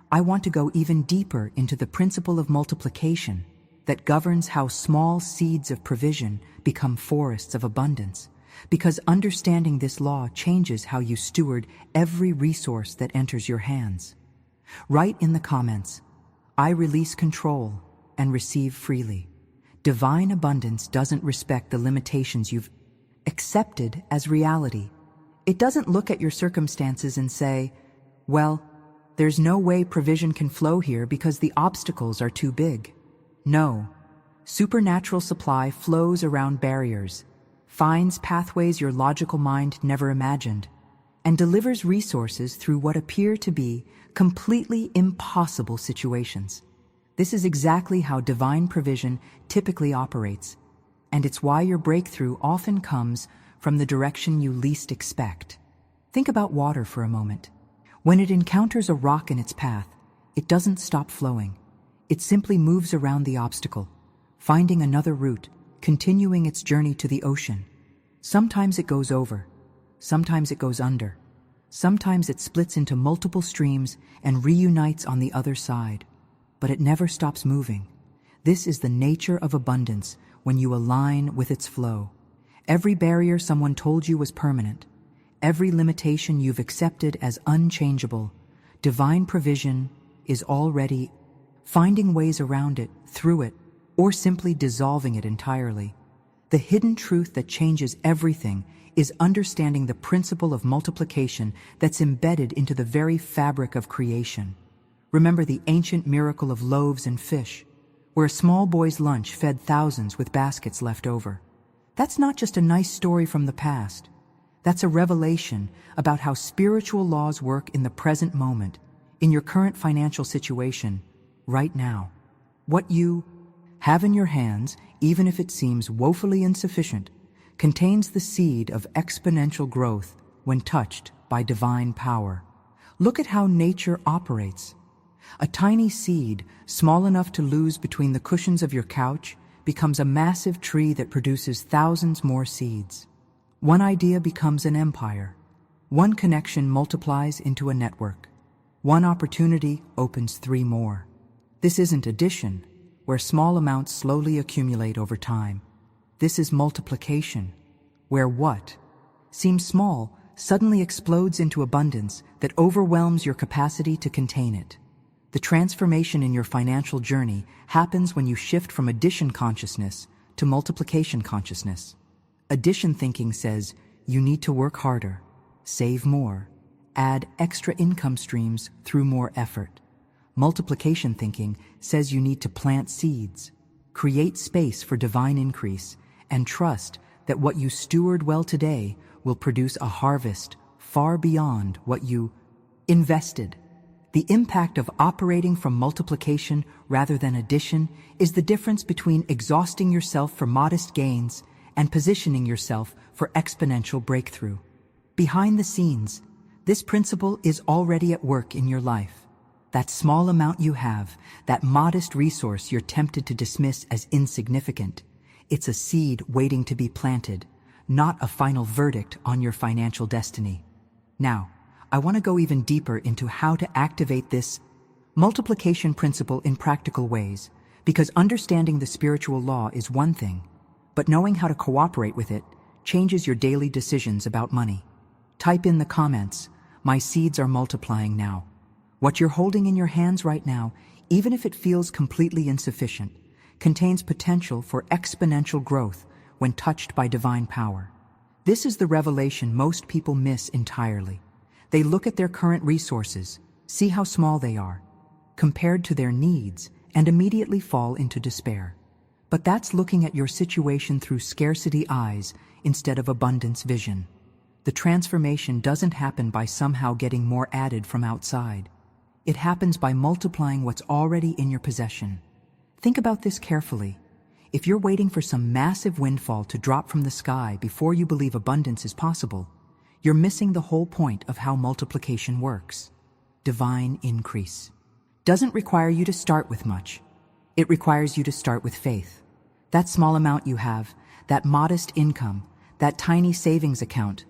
I want to go even deeper into the principle of multiplication that governs how small seeds of provision become forests of abundance, because understanding this law changes how you steward every resource that enters your hands. Write in the comments, "I release control and receive freely." Divine abundance doesn't respect the limitations you've accepted as reality. It doesn't look at your circumstances and say, "Well, there's no way provision can flow here because the obstacles are too big." No, supernatural supply flows around barriers, finds pathways your logical mind never imagined, and delivers resources through what appear to be completely impossible situations. This is exactly how divine provision typically operates, and it's why your breakthrough often comes from the direction you least expect. Think about water for a moment. When it encounters a rock in its path, it doesn't stop flowing. It simply moves around the obstacle, finding another route, continuing its journey to the ocean. Sometimes it goes over, sometimes it goes under, sometimes it splits into multiple streams and reunites on the other side. But it never stops moving. This is the nature of abundance when you align with its flow. Every barrier someone told you was permanent, every limitation you've accepted as unchangeable, divine provision is already finding ways around it, through it, or simply dissolving it entirely. The hidden truth that changes everything is understanding the principle of multiplication that's embedded into the very fabric of creation. Remember the ancient miracle of loaves and fish, where a small boy's lunch fed thousands with baskets left over. That's not just a nice story from the past. That's a revelation about how spiritual laws work in the present moment, in your current financial situation, right now. What you have in your hands, even if it seems woefully insufficient, contains the seed of exponential growth when touched by divine power. Look at how nature operates. A tiny seed, small enough to lose between the cushions of your couch, becomes a massive tree that produces thousands more seeds. One idea becomes an empire. One connection multiplies into a network. One opportunity opens 3 more. This isn't addition, where small amounts slowly accumulate over time. This is multiplication, where what seems small suddenly explodes into abundance that overwhelms your capacity to contain it. The transformation in your financial journey happens when you shift from addition consciousness to multiplication consciousness. Addition thinking says you need to work harder, save more, add extra income streams through more effort. Multiplication thinking says you need to plant seeds, create space for divine increase, and trust that what you steward well today will produce a harvest far beyond what you invested. The impact of operating from multiplication rather than addition is the difference between exhausting yourself for modest gains and positioning yourself for exponential breakthrough. Behind the scenes, this principle is already at work in your life. That small amount you have, that modest resource you're tempted to dismiss as insignificant, it's a seed waiting to be planted, not a final verdict on your financial destiny. Now, I want to go even deeper into how to activate this multiplication principle in practical ways, because understanding the spiritual law is one thing, but knowing how to cooperate with it changes your daily decisions about money. Type in the comments, "My seeds are multiplying now." What you're holding in your hands right now, even if it feels completely insufficient, contains potential for exponential growth when touched by divine power. This is the revelation most people miss entirely. They look at their current resources, see how small they are, compared to their needs, and immediately fall into despair. But that's looking at your situation through scarcity eyes instead of abundance vision. The transformation doesn't happen by somehow getting more added from outside. It happens by multiplying what's already in your possession. Think about this carefully. If you're waiting for some massive windfall to drop from the sky before you believe abundance is possible, you're missing the whole point of how multiplication works. Divine increase doesn't require you to start with much. It requires you to start with faith. That small amount you have, that modest income, that tiny savings account,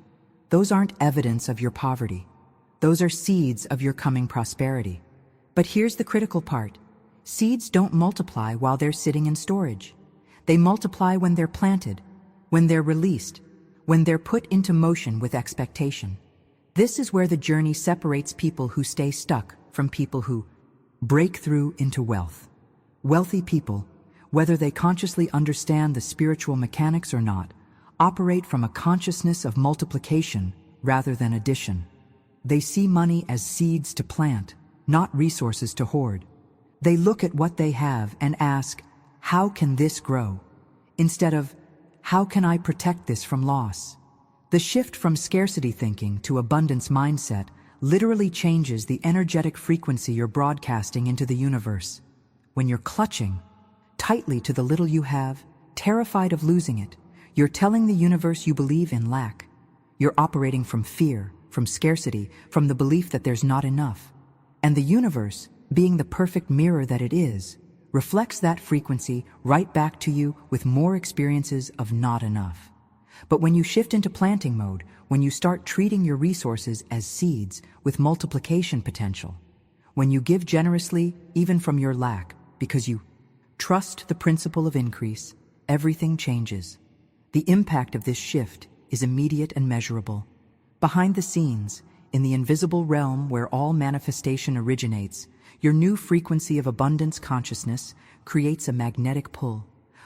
those aren't evidence of your poverty. Those are seeds of your coming prosperity. But here's the critical part. Seeds don't multiply while they're sitting in storage. They multiply when they're planted, when they're released, when they're put into motion with expectation. This is where the journey separates people who stay stuck from people who break through into wealth. Wealthy people, whether they consciously understand the spiritual mechanics or not, operate from a consciousness of multiplication rather than addition. They see money as seeds to plant, not resources to hoard. They look at what they have and ask, how can this grow? Instead of, how can I protect this from loss? The shift from scarcity thinking to abundance mindset literally changes the energetic frequency you're broadcasting into the universe. When you're clutching tightly to the little you have, terrified of losing it, you're telling the universe you believe in lack. You're operating from fear, from scarcity, from the belief that there's not enough. And the universe, being the perfect mirror that it is, reflects that frequency right back to you with more experiences of not enough. But when you shift into planting mode, when you start treating your resources as seeds with multiplication potential, when you give generously even from your lack because you trust the principle of increase, everything changes. The impact of this shift is immediate and measurable. Behind the scenes, in the invisible realm where all manifestation originates, your new frequency of abundance consciousness creates a magnetic pull.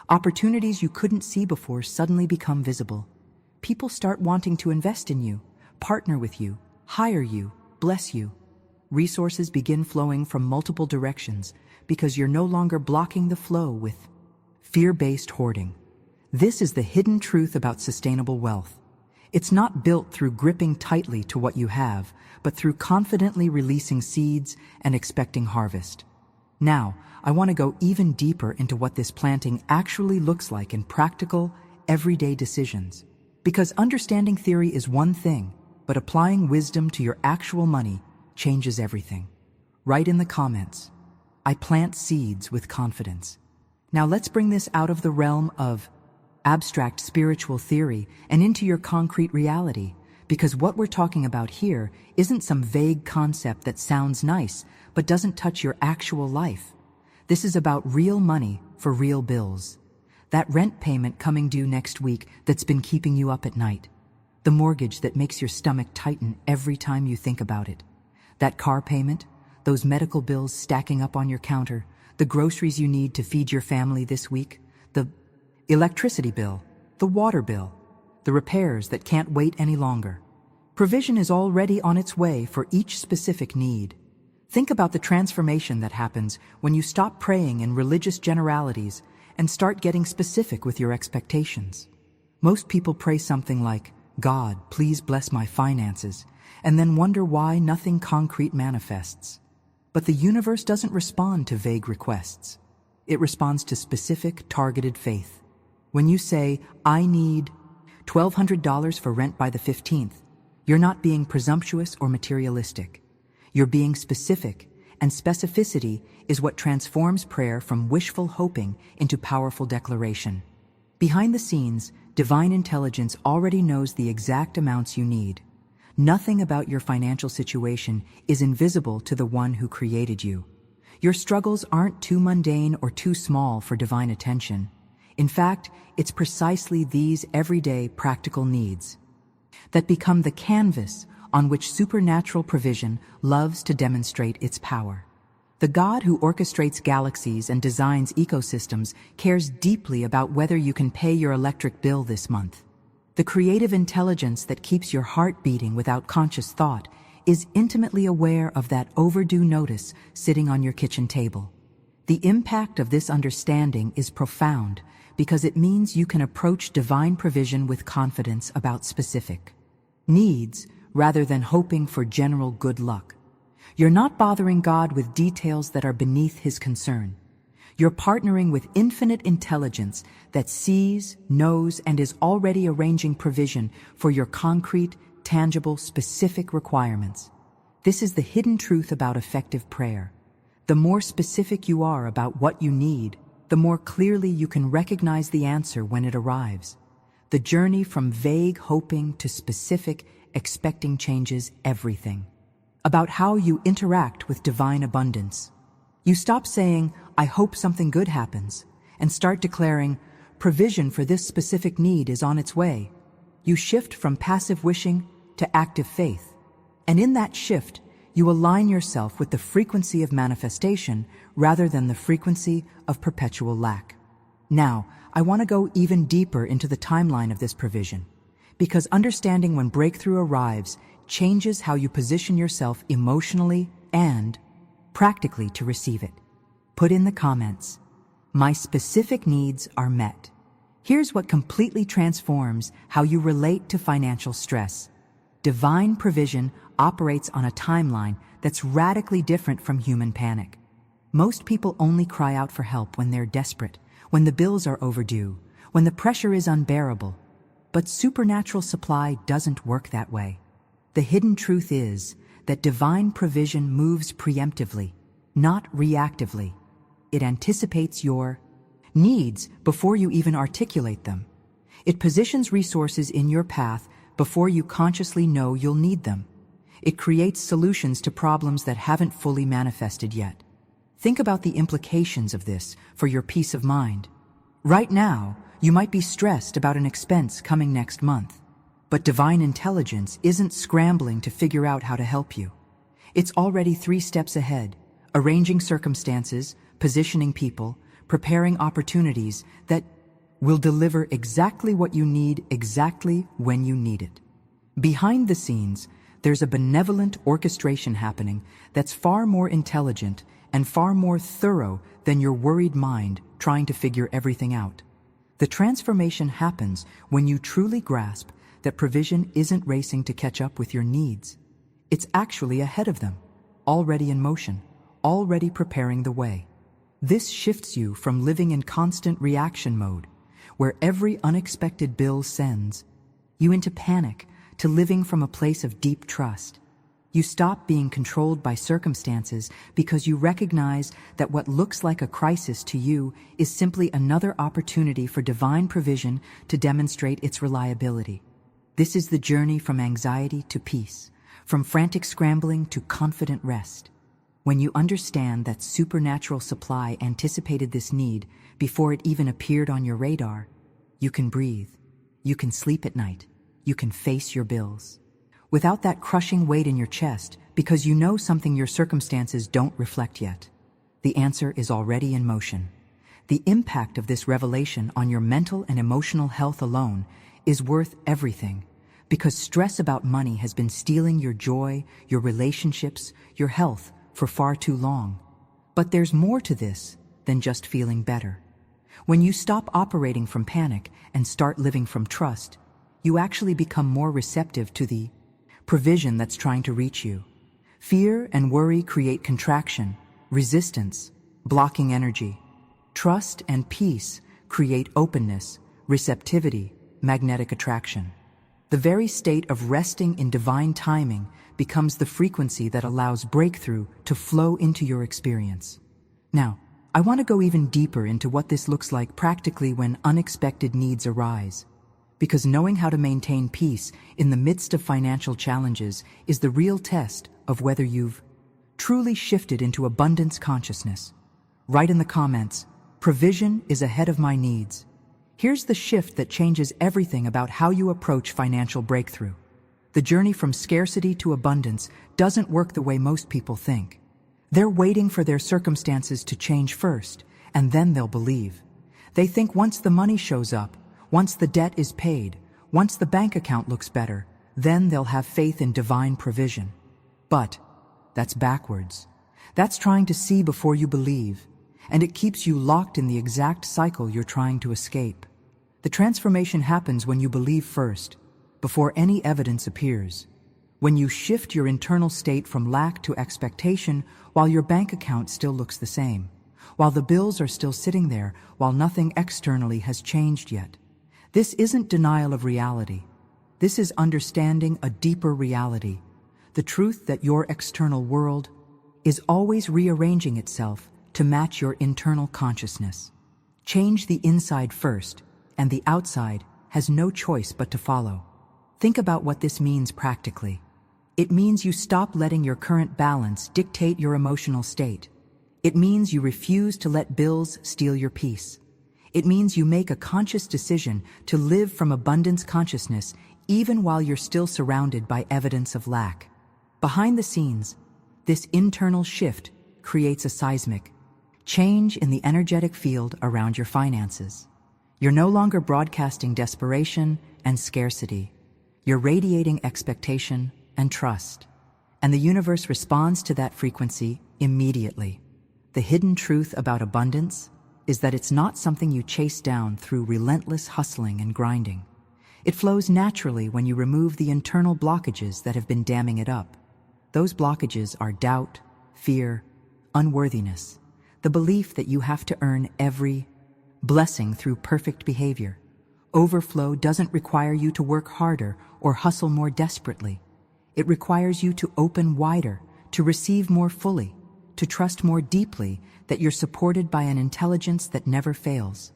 Opportunities you couldn't see before suddenly become visible. People start wanting to invest in you, partner with you, hire you, bless you. Resources begin flowing from multiple directions because you're no longer blocking the flow with fear-based hoarding. This is the hidden truth about sustainable wealth. It's not built through gripping tightly to what you have, but through confidently releasing seeds and expecting harvest. Now, I want to go even deeper into what this planting actually looks like in practical, everyday decisions. Because understanding theory is one thing, but applying wisdom to your actual money changes everything. Write in the comments, I plant seeds with confidence. Now let's bring this out of the realm of abstract spiritual theory and into your concrete reality, because what we're talking about here isn't some vague concept that sounds nice but doesn't touch your actual life. This is about real money for real bills. That rent payment coming due next week that's been keeping you up at night. The mortgage that makes your stomach tighten every time you think about it. That car payment, those medical bills stacking up on your counter, the groceries you need to feed your family this week, the electricity bill, the water bill, the repairs that can't wait any longer. Provision is already on its way for each specific need. Think about the transformation that happens when you stop praying in religious generalities and start getting specific with your expectations. Most people pray something like, God, please bless my finances, and then wonder why nothing concrete manifests. But the universe doesn't respond to vague requests. It responds to specific, targeted faith. When you say, I need $1,200 for rent by the 15th, you're not being presumptuous or materialistic. You're being specific, and specificity is what transforms prayer from wishful hoping into powerful declaration. Behind the scenes, divine intelligence already knows the exact amounts you need. Nothing about your financial situation is invisible to the one who created you. Your struggles aren't too mundane or too small for divine attention. In fact, it's precisely these everyday practical needs that become the canvas on which supernatural provision loves to demonstrate its power. The God who orchestrates galaxies and designs ecosystems cares deeply about whether you can pay your electric bill this month. The creative intelligence that keeps your heart beating without conscious thought is intimately aware of that overdue notice sitting on your kitchen table. The impact of this understanding is profound because it means you can approach divine provision with confidence about specific needs rather than hoping for general good luck. You're not bothering God with details that are beneath His concern. You're partnering with infinite intelligence that sees, knows, and is already arranging provision for your concrete, tangible, specific requirements. This is the hidden truth about effective prayer. The more specific you are about what you need, the more clearly you can recognize the answer when it arrives. The journey from vague hoping to specific expecting changes everything about how you interact with divine abundance. You stop saying, "I hope something good happens," and start declaring, "Provision for this specific need is on its way." You shift from passive wishing to active faith. And in that shift, you align yourself with the frequency of manifestation rather than the frequency of perpetual lack. Now, I want to go even deeper into the timeline of this provision, because understanding when breakthrough arrives changes how you position yourself emotionally and practically to receive it. Put in the comments, "My specific needs are met." Here's what completely transforms how you relate to financial stress. Divine provision operates on a timeline that's radically different from human panic. Most people only cry out for help when they're desperate, when the bills are overdue, when the pressure is unbearable. But supernatural supply doesn't work that way. The hidden truth is that divine provision moves preemptively, not reactively. It anticipates your needs before you even articulate them. It positions resources in your path before you consciously know you'll need them. It creates solutions to problems that haven't fully manifested yet. Think about the implications of this for your peace of mind. Right now, you might be stressed about an expense coming next month, but divine intelligence isn't scrambling to figure out how to help you. It's already 3 steps ahead, arranging circumstances, positioning people, preparing opportunities that will deliver exactly what you need exactly when you need it. Behind the scenes, there's a benevolent orchestration happening that's far more intelligent and far more thorough than your worried mind trying to figure everything out. The transformation happens when you truly grasp that provision isn't racing to catch up with your needs. It's actually ahead of them, already in motion, already preparing the way. This shifts you from living in constant reaction mode, where every unexpected bill sends you into panic, to living from a place of deep trust. You stop being controlled by circumstances because you recognize that what looks like a crisis to you is simply another opportunity for divine provision to demonstrate its reliability. This is the journey from anxiety to peace, from frantic scrambling to confident rest. When you understand that supernatural supply anticipated this need before it even appeared on your radar, you can breathe, you can sleep at night, you can face your bills without that crushing weight in your chest because you know something your circumstances don't reflect yet. The answer is already in motion. The impact of this revelation on your mental and emotional health alone is worth everything, because stress about money has been stealing your joy, your relationships, your health for far too long. But there's more to this than just feeling better. When you stop operating from panic and start living from trust, you actually become more receptive to the provision that's trying to reach you. Fear and worry create contraction, resistance, blocking energy. Trust and peace create openness, receptivity, magnetic attraction. The very state of resting in divine timing becomes the frequency that allows breakthrough to flow into your experience. Now, I want to go even deeper into what this looks like practically when unexpected needs arise, because knowing how to maintain peace in the midst of financial challenges is the real test of whether you've truly shifted into abundance consciousness. Write in the comments, "Provision is ahead of my needs." Here's the shift that changes everything about how you approach financial breakthrough. The journey from scarcity to abundance doesn't work the way most people think. They're waiting for their circumstances to change first, and then they'll believe. They think once the money shows up, once the debt is paid, once the bank account looks better, then they'll have faith in divine provision. But that's backwards. That's trying to see before you believe. and it keeps you locked in the exact cycle you're trying to escape. The transformation happens when you believe first, before any evidence appears. When you shift your internal state from lack to expectation while your bank account still looks the same, while the bills are still sitting there, while nothing externally has changed yet. This isn't denial of reality. This is understanding a deeper reality, the truth that your external world is always rearranging itself to match your internal consciousness. Change the inside first, and the outside has no choice but to follow. Think about what this means practically. It means you stop letting your current balance dictate your emotional state. It means you refuse to let bills steal your peace. It means you make a conscious decision to live from abundance consciousness even while you're still surrounded by evidence of lack. Behind the scenes, this internal shift creates a seismic change in the energetic field around your finances. You're no longer broadcasting desperation and scarcity. You're radiating expectation and trust. And the universe responds to that frequency immediately. The hidden truth about abundance is that it's not something you chase down through relentless hustling and grinding. It flows naturally when you remove the internal blockages that have been damming it up. Those blockages are doubt, fear, unworthiness, the belief that you have to earn every blessing through perfect behavior. Overflow doesn't require you to work harder or hustle more desperately. It requires you to open wider, to receive more fully, to trust more deeply that you're supported by an intelligence that never fails.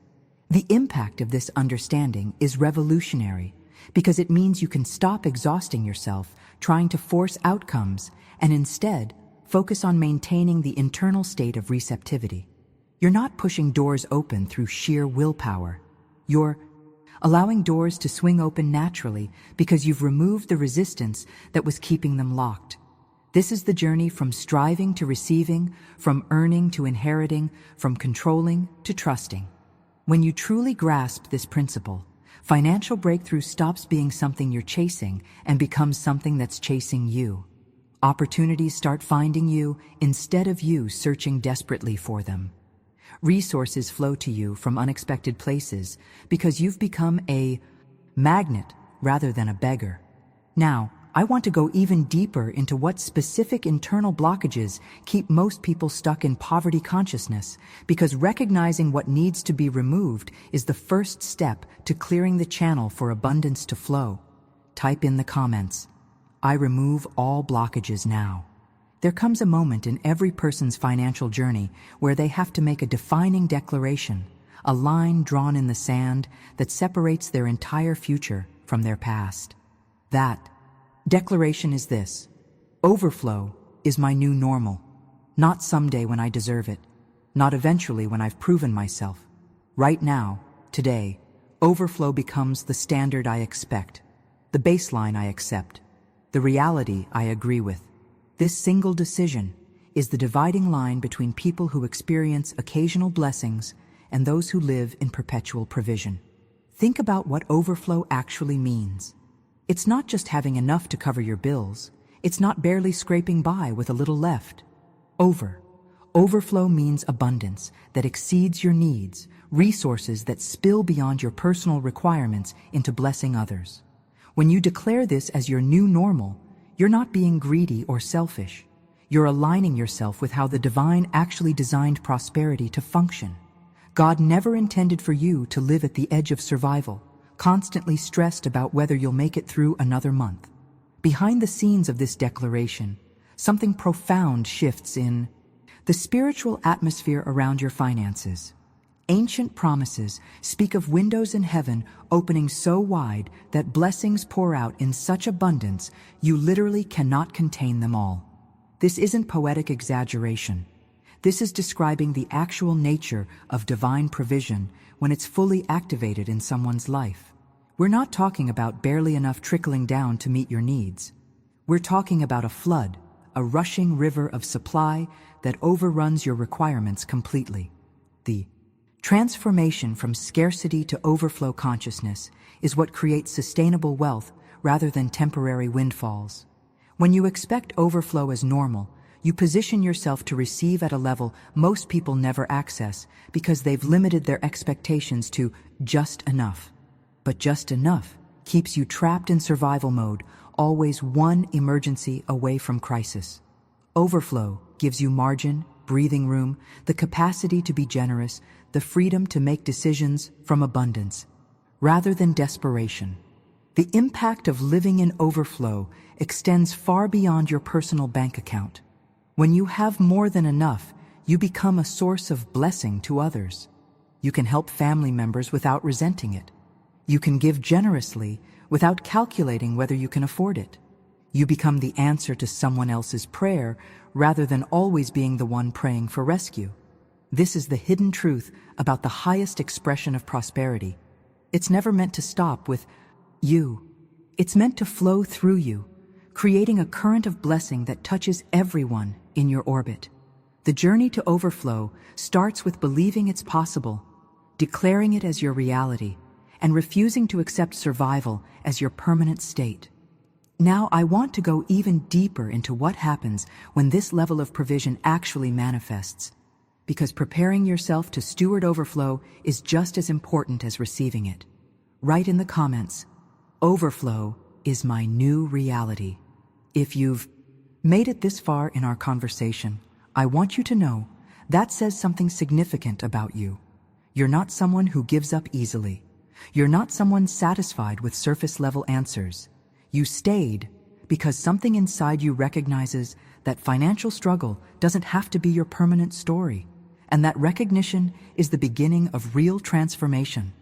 The impact of this understanding is revolutionary because it means you can stop exhausting yourself trying to force outcomes and instead focus on maintaining the internal state of receptivity. You're not pushing doors open through sheer willpower. You're allowing doors to swing open naturally because you've removed the resistance that was keeping them locked. This is the journey from striving to receiving, from earning to inheriting, from controlling to trusting. When you truly grasp this principle, financial breakthrough stops being something you're chasing and becomes something that's chasing you. Opportunities start finding you instead of you searching desperately for them. Resources flow to you from unexpected places because you've become a magnet rather than a beggar. Now, I want to go even deeper into what specific internal blockages keep most people stuck in poverty consciousness, because recognizing what needs to be removed is the first step to clearing the channel for abundance to flow. Type in the comments, "I remove all blockages now." There comes a moment in every person's financial journey where they have to make a defining declaration, a line drawn in the sand that separates their entire future from their past. That declaration is this: overflow is my new normal. Not someday when I deserve it, not eventually when I've proven myself. Right now, today, overflow becomes the standard I expect, the baseline I accept, the reality I agree with. This single decision is the dividing line between people who experience occasional blessings and those who live in perpetual provision. Think about what overflow actually means. It's not just having enough to cover your bills. It's not barely scraping by with a little left. Overflow means abundance that exceeds your needs, resources that spill beyond your personal requirements into blessing others. When you declare this as your new normal, you're not being greedy or selfish. You're aligning yourself with how the divine actually designed prosperity to function. God never intended for you to live at the edge of survival, constantly stressed about whether you'll make it through another month. Behind the scenes of this declaration, something profound shifts in the spiritual atmosphere around your finances. Ancient promises speak of windows in heaven opening so wide that blessings pour out in such abundance you literally cannot contain them all. This isn't poetic exaggeration. This is describing the actual nature of divine provision when it's fully activated in someone's life. We're not talking about barely enough trickling down to meet your needs. We're talking about a flood, a rushing river of supply that overruns your requirements completely. The transformation from scarcity to overflow consciousness is what creates sustainable wealth rather than temporary windfalls. When you expect overflow as normal, You position yourself to receive at a level most people never access because they've limited their expectations to just enough. But just enough keeps you trapped in survival mode, always one emergency away from crisis. Overflow gives you margin, breathing room, the capacity to be generous, the freedom to make decisions from abundance, rather than desperation. The impact of living in overflow extends far beyond your personal bank account. When you have more than enough, you become a source of blessing to others. You can help family members without resenting it. You can give generously without calculating whether you can afford it. You become the answer to someone else's prayer rather than always being the one praying for rescue. This is the hidden truth about the highest expression of prosperity. It's never meant to stop with you. It's meant to flow through you, creating a current of blessing that touches everyone in your orbit. The journey to overflow starts with believing it's possible, declaring it as your reality, and refusing to accept survival as your permanent state. Now, I want to go even deeper into what happens when this level of provision actually manifests, because preparing yourself to steward overflow is just as important as receiving it. Write in the comments, "Overflow is my new reality." If you've made it this far in our conversation, I want you to know that says something significant about you. You're not someone who gives up easily. You're not someone satisfied with surface-level answers. You stayed because something inside you recognizes that financial struggle doesn't have to be your permanent story, and that recognition is the beginning of real transformation.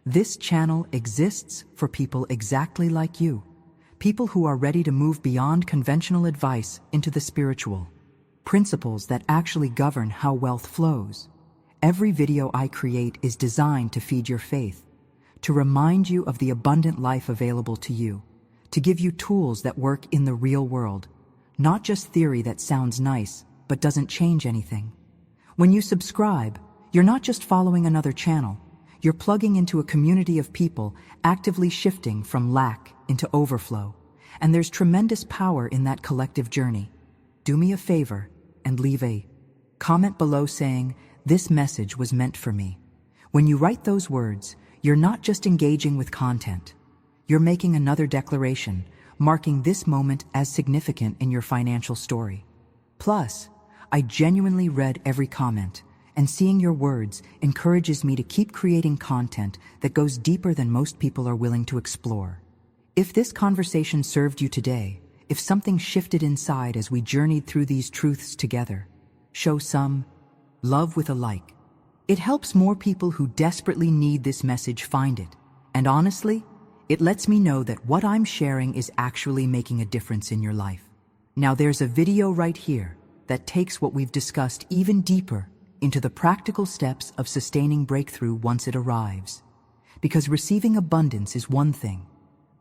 This channel exists for people exactly like you, people who are ready to move beyond conventional advice into the spiritual, principles that actually govern how wealth flows. Every video I create is designed to feed your faith, to remind you of the abundant life available to you, to give you tools that work in the real world, not just theory that sounds nice but doesn't change anything. When you subscribe, you're not just following another channel, you're plugging into a community of people actively shifting from lack into overflow, and there's tremendous power in that collective journey. Do me a favor and leave a comment below saying, "This message was meant for me." When you write those words, you're not just engaging with content. You're making another declaration, marking this moment as significant in your financial story. Plus, I genuinely read every comment, and seeing your words encourages me to keep creating content that goes deeper than most people are willing to explore. If this conversation served you today, if something shifted inside as we journeyed through these truths together, show some love with a like. It helps more people who desperately need this message find it, and honestly, it lets me know that what I'm sharing is actually making a difference in your life. Now there's a video right here that takes what we've discussed even deeper into the practical steps of sustaining breakthrough once it arrives. Because receiving abundance is one thing,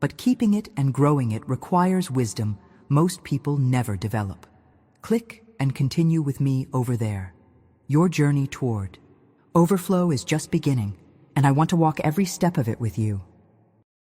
but keeping it and growing it requires wisdom most people never develop. Click and continue with me over there. Your journey toward overflow is just beginning, and I want to walk every step of it with you.